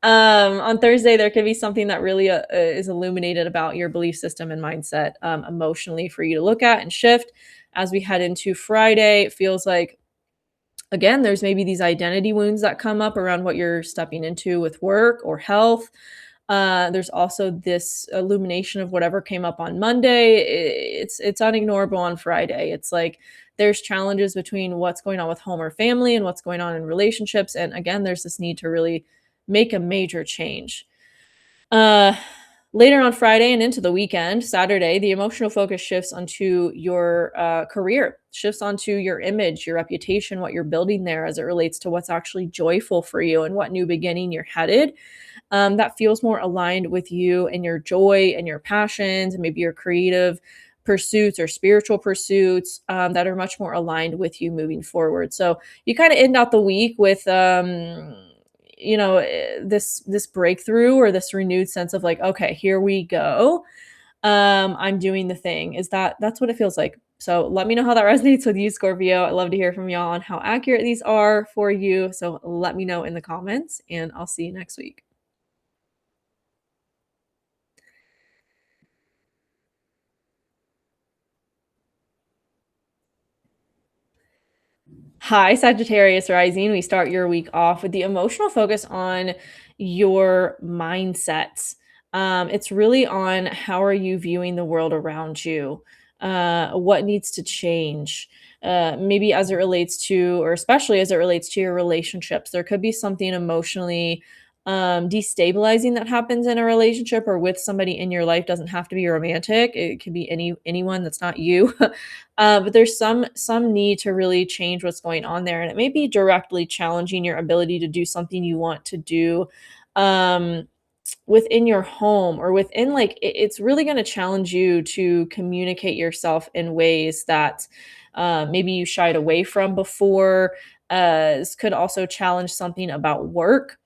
On Thursday, there could be something that really is illuminated about your belief system and mindset, emotionally, for you to look at and shift. As we head into Friday, it feels like, again, there's maybe these identity wounds that come up around what you're stepping into with work or health. There's also this illumination of whatever came up on Monday. It's unignorable on Friday. It's like there's challenges between what's going on with home or family and what's going on in relationships. And again, there's this need to really make a major change. Uh, Later on Friday and into the weekend, Saturday, the emotional focus shifts onto your career, shifts onto your image, your reputation, what you're building there as it relates to what's actually joyful for you and what new beginning you're headed. That feels more aligned with you and your joy and your passions and maybe your creative pursuits or spiritual pursuits that are much more aligned with you moving forward. So you kind of end out the week with this breakthrough or this renewed sense of like, okay, here we go. I'm doing the thing. That's what it feels like. So let me know how that resonates with you, Scorpio. I love to hear from y'all on how accurate these are for you. So let me know in the comments, and I'll see you next week. Hi, Sagittarius Rising. We start your week off with the emotional focus on your mindsets. It's really on how are you viewing the world around you? What needs to change? Maybe as it relates to, or especially as it relates to your relationships, there could be something emotionally destabilizing that happens in a relationship or with somebody in your life. Doesn't have to be romantic. It could be anyone that's not you. But there's some need to really change what's going on there, and it may be directly challenging your ability to do something you want to do um, within your home or within it's really going to challenge you to communicate yourself in ways that maybe you shied away from before. This could also challenge something about work,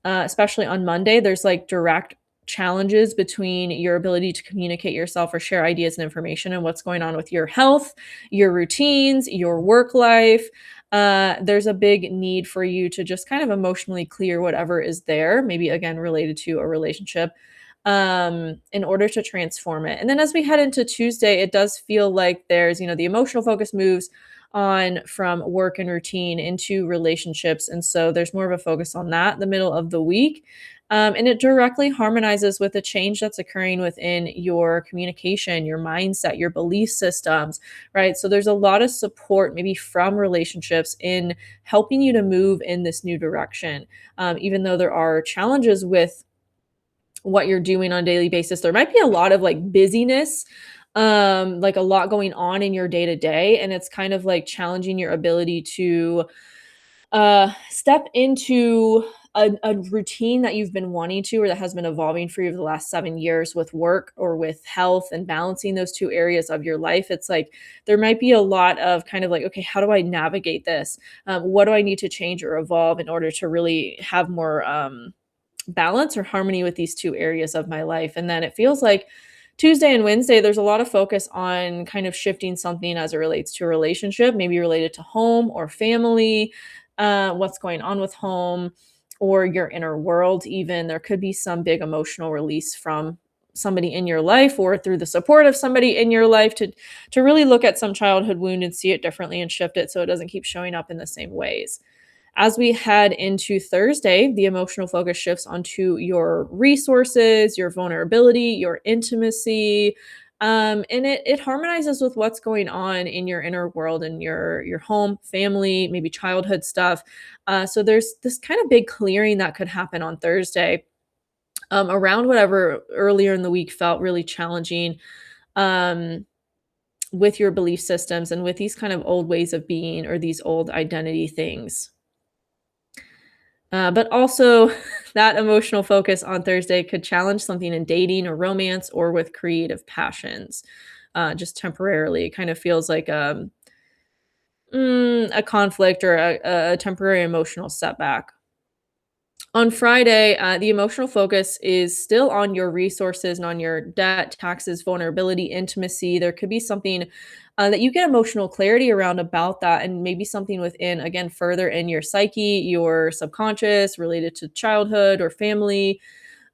especially on Monday. There's like direct challenges between your ability to communicate yourself or share ideas and information and what's going on with your health, your routines, your work life. There's a big need for you to just kind of emotionally clear whatever is there, maybe again related to a relationship, in order to transform it. And then as we head into Tuesday, it does feel like there's, the emotional focus moves on from work and routine into relationships. And so there's more of a focus on that in the middle of the week. And it directly harmonizes with the change that's occurring within your communication, your mindset, your belief systems, right? So there's a lot of support, maybe from relationships, in helping you to move in this new direction. Even though there are challenges with what you're doing on a daily basis, there might be a lot of like busyness, like a lot going on in your day to day. And it's kind of like challenging your ability to step into a routine that you've been wanting to, or that has been evolving for you over the last 7 years with work or with health, and balancing those two areas of your life. It's like there might be a lot of kind of like, okay, how do I navigate this? What do I need to change or evolve in order to really have more balance or harmony with these two areas of my life? And then it feels like Tuesday and Wednesday, there's a lot of focus on kind of shifting something as it relates to a relationship, maybe related to home or family, what's going on with home or your inner world. Even there could be some big emotional release from somebody in your life or through the support of somebody in your life to really look at some childhood wound and see it differently and shift it so it doesn't keep showing up in the same ways. As we head into Thursday, the emotional focus shifts onto your resources, your vulnerability, your intimacy. And it harmonizes with what's going on in your inner world and your home, family, maybe childhood stuff. So there's this kind of big clearing that could happen on Thursday, around whatever earlier in the week felt really challenging, um, with your belief systems and with these kind of old ways of being or these old identity things. But also, that emotional focus on Thursday could challenge something in dating or romance or with creative passions, just temporarily. It kind of feels like a conflict or a temporary emotional setback. On Friday, the emotional focus is still on your resources and on your debt, taxes, vulnerability, intimacy. There could be something that you get emotional clarity around about that, and maybe something within, again, further in your psyche, your subconscious, related to childhood or family,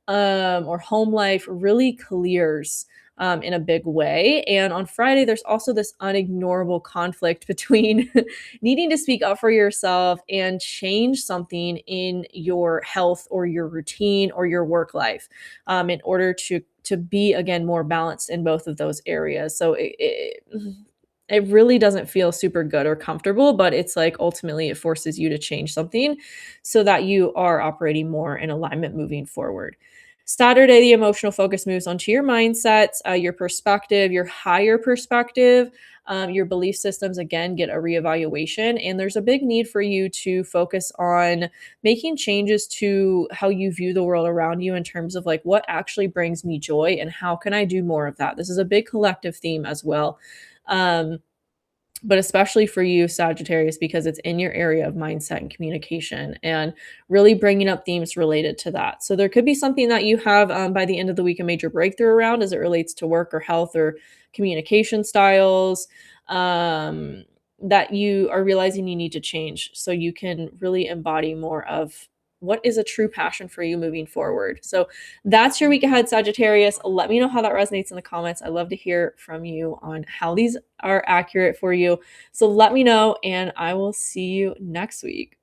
or home life, really clears in a big way. And on Friday, there's also this unignorable conflict between needing to speak up for yourself and change something in your health or your routine or your work life, in order to be again more balanced in both of those areas. So it really doesn't feel super good or comfortable, but it's like ultimately it forces you to change something so that you are operating more in alignment moving forward. Saturday, the emotional focus moves onto your mindsets, your perspective, your higher perspective. Your belief systems again get a reevaluation, and there's a big need for you to focus on making changes to how you view the world around you in terms of like what actually brings me joy and how can I do more of that. This is a big collective theme as well. Um, but especially for you, Sagittarius, because it's in your area of mindset and communication and really bringing up themes related to that. So there could be something that you have by the end of the week a major breakthrough around as it relates to work or health or communication styles um, that you are realizing you need to change so you can really embody more of what is a true passion for you moving forward. So that's your week ahead, Sagittarius. Let me know how that resonates in the comments. I love to hear from you on how these are accurate for you. So let me know, and I will see you next week.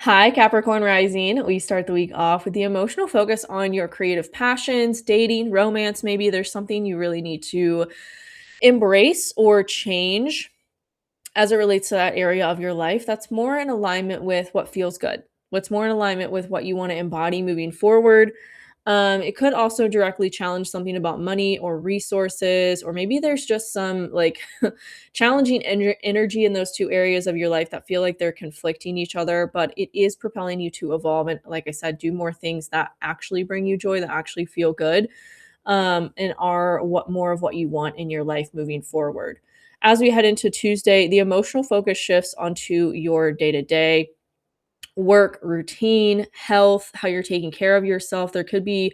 Hi, Capricorn Rising. We start the week off with the emotional focus on your creative passions, dating, romance. Maybe there's something you really need to embrace or change as it relates to that area of your life that's more in alignment with what feels good, what's more in alignment with what you want to embody moving forward. It could also directly challenge something about money or resources, or maybe there's just some like challenging energy in those two areas of your life that feel like they're conflicting each other, but it is propelling you to evolve. And like I said, do more things that actually bring you joy, that actually feel good, and are what more of what you want in your life moving forward. As we head into Tuesday, the emotional focus shifts onto your day to day work, routine, health, how you're taking care of yourself. There could be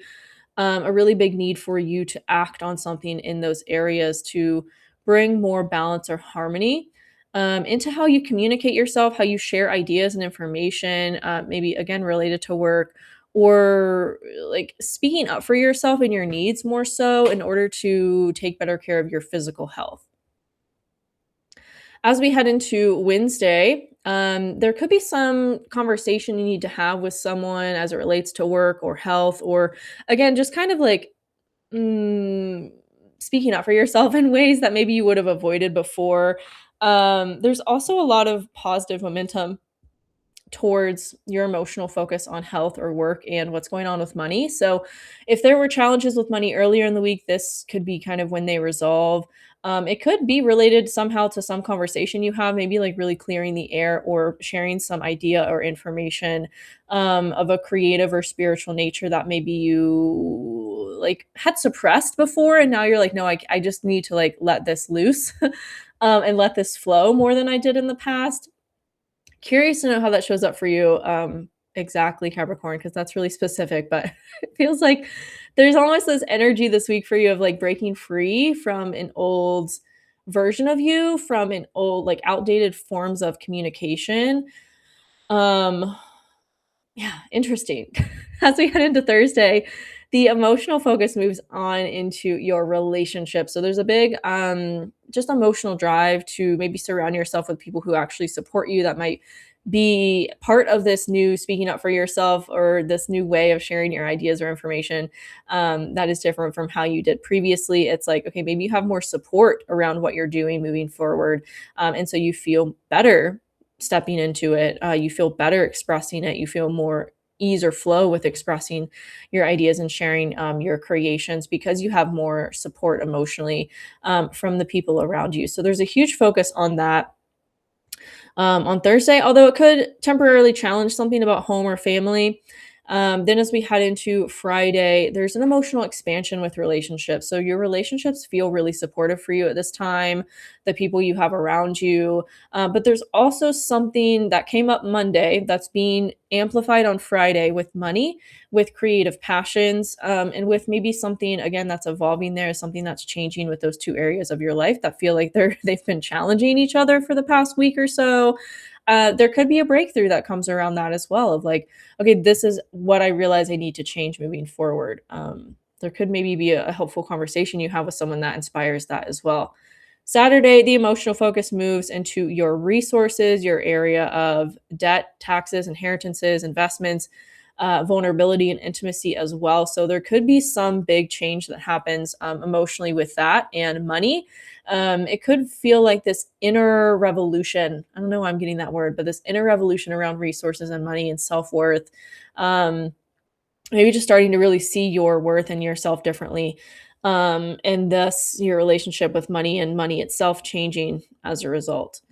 a really big need for you to act on something in those areas to bring more balance or harmony into how you communicate yourself, how you share ideas and information, maybe again related to work, or like speaking up for yourself and your needs more so in order to take better care of your physical health. As we head into Wednesday, there could be some conversation you need to have with someone as it relates to work or health, or again, just kind of like mm, speaking up for yourself in ways that maybe you would have avoided before. There's also a lot of positive momentum towards your emotional focus on health or work and what's going on with money. So, if there were challenges with money earlier in the week, this could be kind of when they resolve. It could be related somehow to some conversation you have, maybe like really clearing the air or sharing some idea or information of a creative or spiritual nature that maybe you like had suppressed before. And now you're like, no, I just need to like let this loose and let this flow more than I did in the past. Curious to know how that shows up for you, exactly, Capricorn, because that's really specific, but it feels like there's almost this energy this week for you of, like, breaking free from an old version of you, from an old, like, outdated forms of communication. Um, yeah, interesting. As we head into Thursday, the emotional focus moves on into your relationship. So there's a big just emotional drive to maybe surround yourself with people who actually support you, that might be part of this new speaking up for yourself or this new way of sharing your ideas or information that is different from how you did previously. It's like, okay, maybe you have more support around what you're doing moving forward. And so you feel better stepping into it. You feel better expressing it. You feel more ease or flow with expressing your ideas and sharing your creations because you have more support emotionally from the people around you. So there's a huge focus on that on Thursday, although it could temporarily challenge something about home or family. Then, as we head into Friday, there's an emotional expansion with relationships. So, your relationships feel really supportive for you at this time, the people you have around you. But there's also something that came up Monday that's being amplified on Friday with money, with creative passions, and with maybe something, again, that's evolving there, something that's changing with those two areas of your life that feel like they've been challenging each other for the past week or so. There could be a breakthrough that comes around that as well of like, okay, this is what I realize I need to change moving forward. There could maybe be a helpful conversation you have with someone that inspires that as well. Saturday, the emotional focus moves into your resources, your area of debt, taxes, inheritances, investments. vulnerability and intimacy as well. So there could be some big change that happens emotionally with that and money. It could feel like this inner revolution. I don't know why I'm getting that word, but this inner revolution around resources and money and self worth. Um, Maybe just starting to really see your worth and yourself differently. And thus your relationship with money and money itself changing as a result.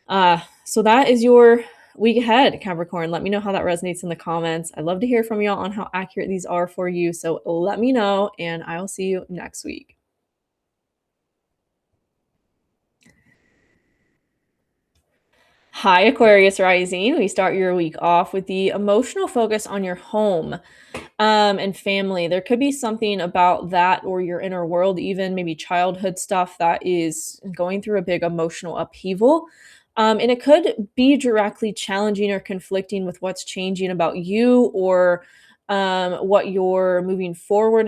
So that is your week ahead, Capricorn. Let me know how that resonates in the comments. I'd love to hear from y'all on how accurate these are for you. So let me know, and I will see you next week. Hi, Aquarius Rising. We start your week off with the emotional focus on your home and family. There could be something about that or your inner world, even maybe childhood stuff that is going through a big emotional upheaval. And it could be directly challenging or conflicting with what's changing about you or what you're moving forward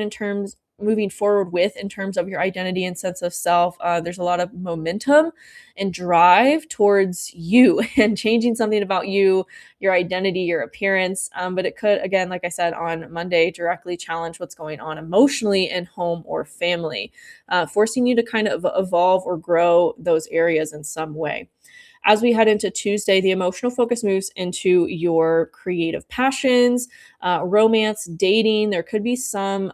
with in terms of your identity and sense of self. There's a lot of momentum and drive towards you and changing something about you, your identity, your appearance. But it could, again, like I said on Monday, directly challenge what's going on emotionally in home or family, forcing you to kind of evolve or grow those areas in some way. As we head into Tuesday, the emotional focus moves into your creative passions, romance, dating. There could be some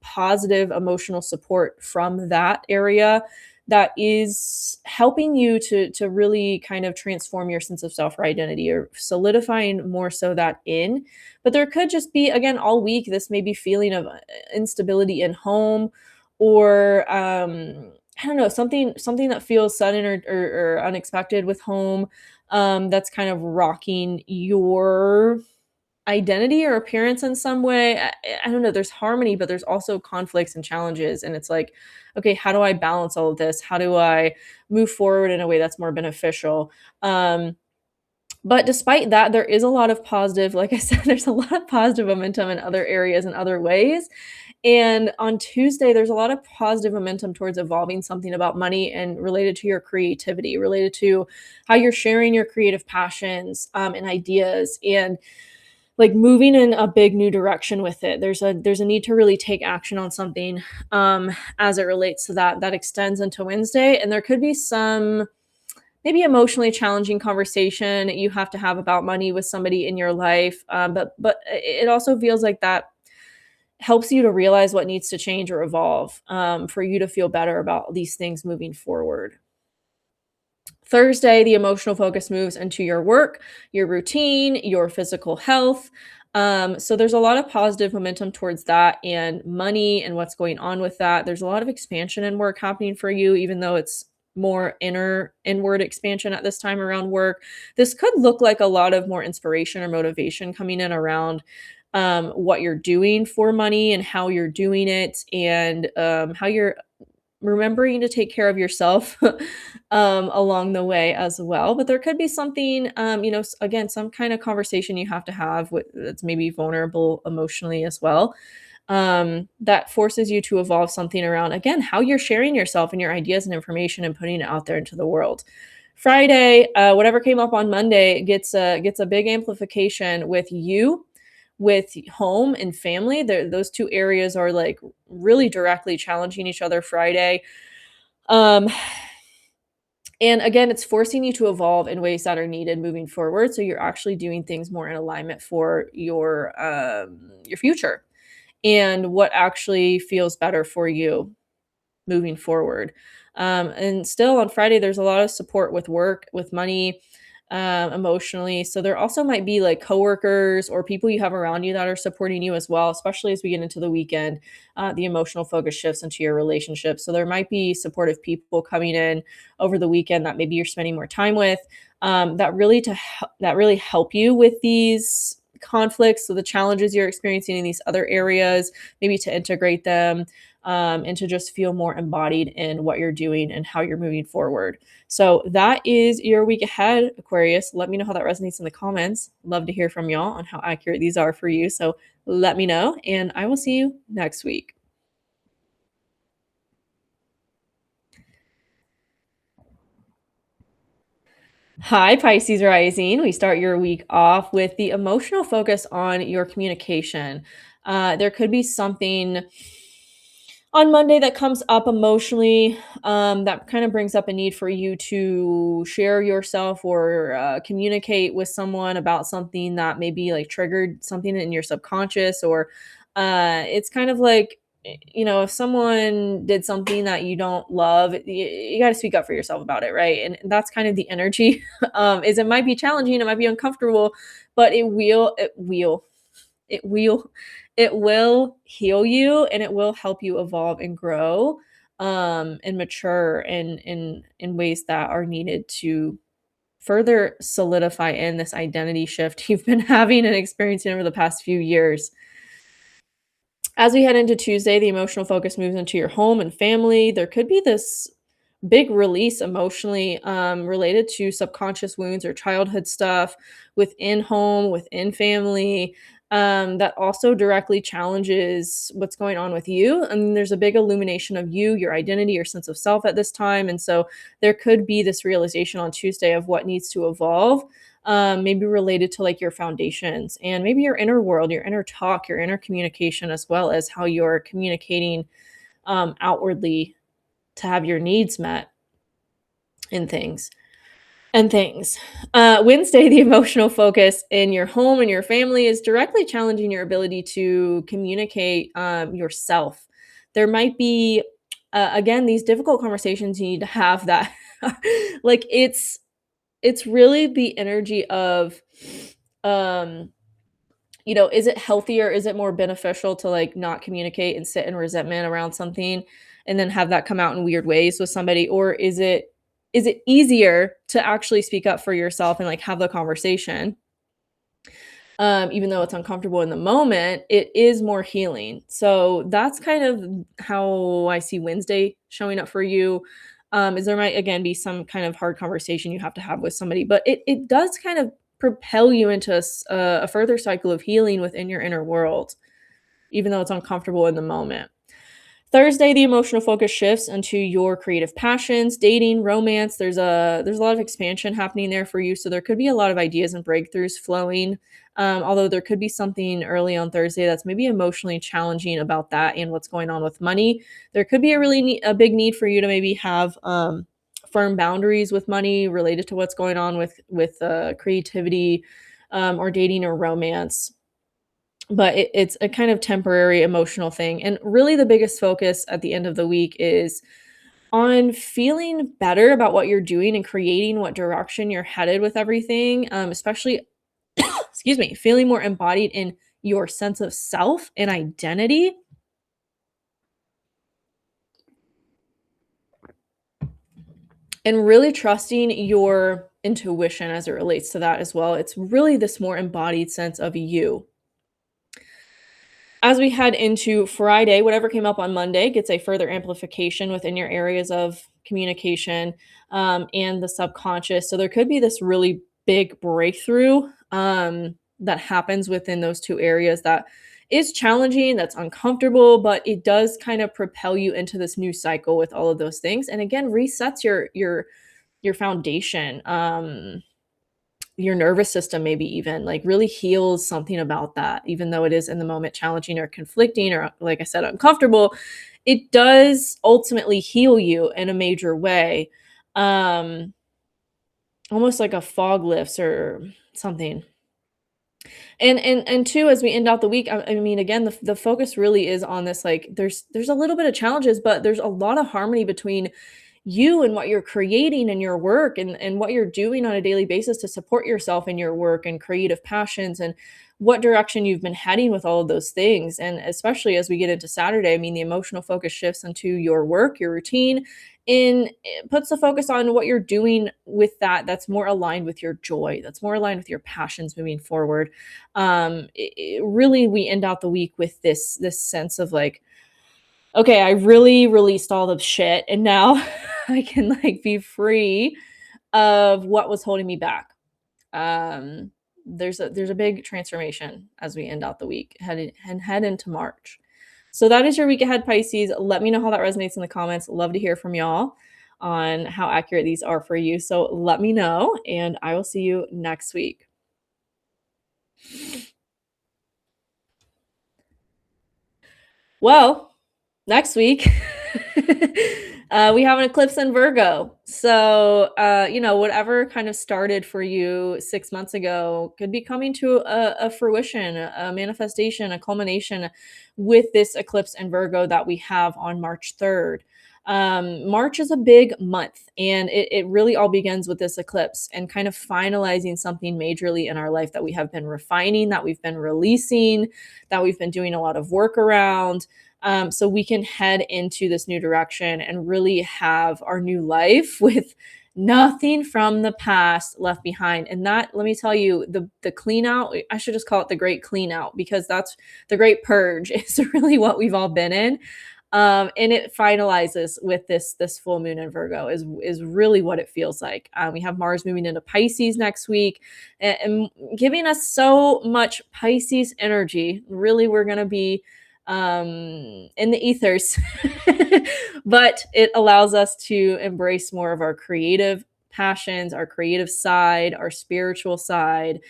positive emotional support from that area that is helping you to really kind of transform your sense of self or identity or solidifying more so that in. But there could just be, again, all week, this maybe feeling of instability in home or I don't know, something that feels sudden or unexpected with home, that's kind of rocking your identity or appearance in some way. I don't know, there's harmony, but there's also conflicts and challenges, and it's like, okay, how do I balance all of this? How do I move forward in a way that's more beneficial? But despite that, there is a lot of positive, like I said, there's a lot of positive momentum in other areas and other ways. And on Tuesday, there's a lot of positive momentum towards evolving something about money and related to your creativity, related to how you're sharing your creative passions and ideas, and like moving in a big new direction with it. There's a need to really take action on something as it relates to that extends into Wednesday, and there could be some maybe emotionally challenging conversation you have to have about money with somebody in your life. But it also feels like that helps you to realize what needs to change or evolve for you to feel better about these things moving forward. Thursday, the emotional focus moves into your work, your routine, your physical health. So there's a lot of positive momentum towards that and money and what's going on with that. There's a lot of expansion and work happening for you, even though it's more inward expansion at this time around work. This could look like a lot of more inspiration or motivation coming in around what you're doing for money and how you're doing it, and how you're remembering to take care of yourself along the way as well. But there could be something, again, some kind of conversation you have to have with that's maybe vulnerable emotionally as well, that forces you to evolve something around, again, how you're sharing yourself and your ideas and information and putting it out there into the world. Friday, whatever came up on Monday gets a big amplification with you, with home and family. Those two areas are like really directly challenging each other Friday. Um, and again, it's forcing you to evolve in ways that are needed moving forward. So you're actually doing things more in alignment for your future and what actually feels better for you moving forward. And still on Friday, there's a lot of support with work, with money, emotionally. So there also might be like coworkers or people you have around you that are supporting you as well, especially as we get into the weekend. The emotional focus shifts into your relationship. So there might be supportive people coming in over the weekend that maybe you're spending more time with, that really help you with these conflicts, so the challenges you're experiencing in these other areas, maybe to integrate them, and to just feel more embodied in what you're doing and how you're moving forward. So that is your week ahead, Aquarius. Let me know how that resonates in the comments. Love to hear from y'all on how accurate these are for you. So let me know, and I will see you next week. Hi, Pisces Rising. We start your week off with the emotional focus on your communication. There could be something on Monday that comes up emotionally that kind of brings up a need for you to share yourself or communicate with someone about something that maybe like triggered something in your subconscious, or it's kind of like, if someone did something that you don't love, you got to speak up for yourself about it, right? And that's kind of the energy. Is it might be challenging, it might be uncomfortable, but it will it will heal you, and it will help you evolve and grow, and mature in ways that are needed to further solidify in this identity shift you've been having and experiencing over the past few years. As we head into Tuesday, the emotional focus moves into your home and family. There could be this big release emotionally, related to subconscious wounds or childhood stuff within home, within family, that also directly challenges what's going on with you. And there's a big illumination of you, your identity, your sense of self at this time. And so there could be this realization on Tuesday of what needs to evolve, maybe related to like your foundations and maybe your inner world, your inner talk, your inner communication, as well as how you're communicating outwardly to have your needs met in things and things. Wednesday, the emotional focus in your home and your family is directly challenging your ability to communicate yourself. There might be, again, these difficult conversations you need to have that, like it's really the energy of, um, is it healthier? Is it more beneficial to like not communicate and sit in resentment around something and then have that come out in weird ways with somebody? Or is it easier to actually speak up for yourself and like have the conversation? Even though it's uncomfortable in the moment, it is more healing. So that's kind of how I see Wednesday showing up for you. Is there might again be some kind of hard conversation you have to have with somebody, but it does kind of propel you into a further cycle of healing within your inner world, even though it's uncomfortable in the moment. Thursday, the emotional focus shifts into your creative passions, dating, romance. There's a lot of expansion happening there for you, so there could be a lot of ideas and breakthroughs flowing. Although there could be something early on Thursday that's maybe emotionally challenging about that and what's going on with money. There could be a big need for you to maybe have firm boundaries with money related to what's going on with creativity, or dating or romance, but it's a kind of temporary emotional thing. And really, the biggest focus at the end of the week is on feeling better about what you're doing and creating what direction you're headed with everything, especially, excuse me, feeling more embodied in your sense of self and identity, and really trusting your intuition as it relates to that as well. It's really this more embodied sense of you. As we head into Friday, whatever came up on Monday gets a further amplification within your areas of communication, and the subconscious. So there could be this really big breakthrough, that happens within those two areas that is challenging, that's uncomfortable, but it does kind of propel you into this new cycle with all of those things. And again, resets your foundation. Your nervous system maybe even like really heals something about that, even though it is in the moment challenging or conflicting or, like I said, uncomfortable, it does ultimately heal you in a major way. um Almost like a fog lifts or something. And two, as we end out the week, I mean, again, the focus really is on this, like there's a little bit of challenges, but there's a lot of harmony between you and what you're creating in your work, and what you're doing on a daily basis to support yourself in your work and creative passions, and what direction you've been heading with all of those things. And especially as we get into Saturday, I mean, the emotional focus shifts into your work, your routine, and it puts the focus on what you're doing with that, that's more aligned with your joy, that's more aligned with your passions moving forward. Really, we end out the week with this sense of like, okay, I really released all the shit, and now I can like be free of what was holding me back. There's a big transformation as we end out the week, head into March. So that is your week ahead, Pisces. Let me know how that resonates in the comments. Love to hear from y'all. on how accurate these are for you. So let me know, and I will see you next week. Well, next week, we have an eclipse in Virgo. So, whatever kind of started for you 6 months ago could be coming to a fruition, a manifestation, a culmination with this eclipse in Virgo that we have on March 3rd. March is a big month, and it really all begins with this eclipse and kind of finalizing something majorly in our life that we have been refining, that we've been releasing, that we've been doing a lot of work around, so we can head into this new direction and really have our new life with nothing from the past left behind. And that, let me tell you, the clean out, I should just call it the great clean out, because that's the great purge is really what we've all been in. And it finalizes with this full moon in Virgo is really what it feels like. We have Mars moving into Pisces next week, and giving us so much Pisces energy. Really, we're going to be in the ethers, but it allows us to embrace more of our creative passions, our creative side, our spiritual side,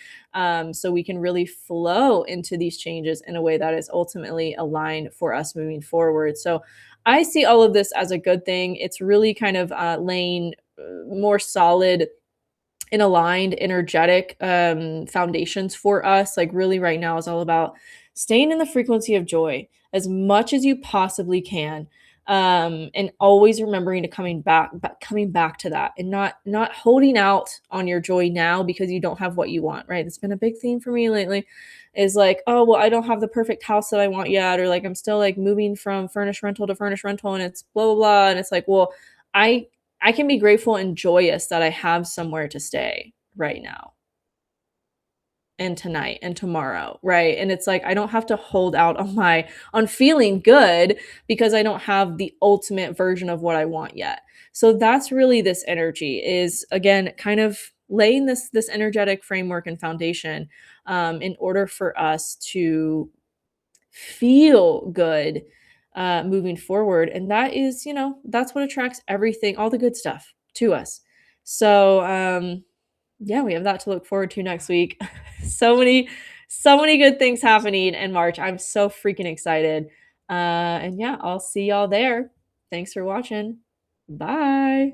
so we can really flow into these changes in a way that is ultimately aligned for us moving forward. So I see all of this as a good thing. It's really kind of laying more solid and aligned, energetic foundations for us. Like, really, right now is all about staying in the frequency of joy as much as you possibly can, and always remembering to coming back to that, and not holding out on your joy now because you don't have what you want. Right? It's been a big theme for me lately. Is like, oh well, I don't have the perfect house that I want yet, or like I'm still like moving from furnished rental to furnished rental, and it's blah blah blah, and it's like, well, I I can be grateful and joyous that I have somewhere to stay right now and tonight and tomorrow, right? And it's like I don't have to hold out on feeling good because I don't have the ultimate version of what I want yet. So that's really this energy, is again kind of laying this energetic framework and foundation, in order for us to feel good moving forward. And that is, that's what attracts everything, all the good stuff to us. So, yeah, we have that to look forward to next week. so many, so many good things happening in March. I'm so freaking excited. And yeah, I'll see y'all there. Thanks for watching. Bye.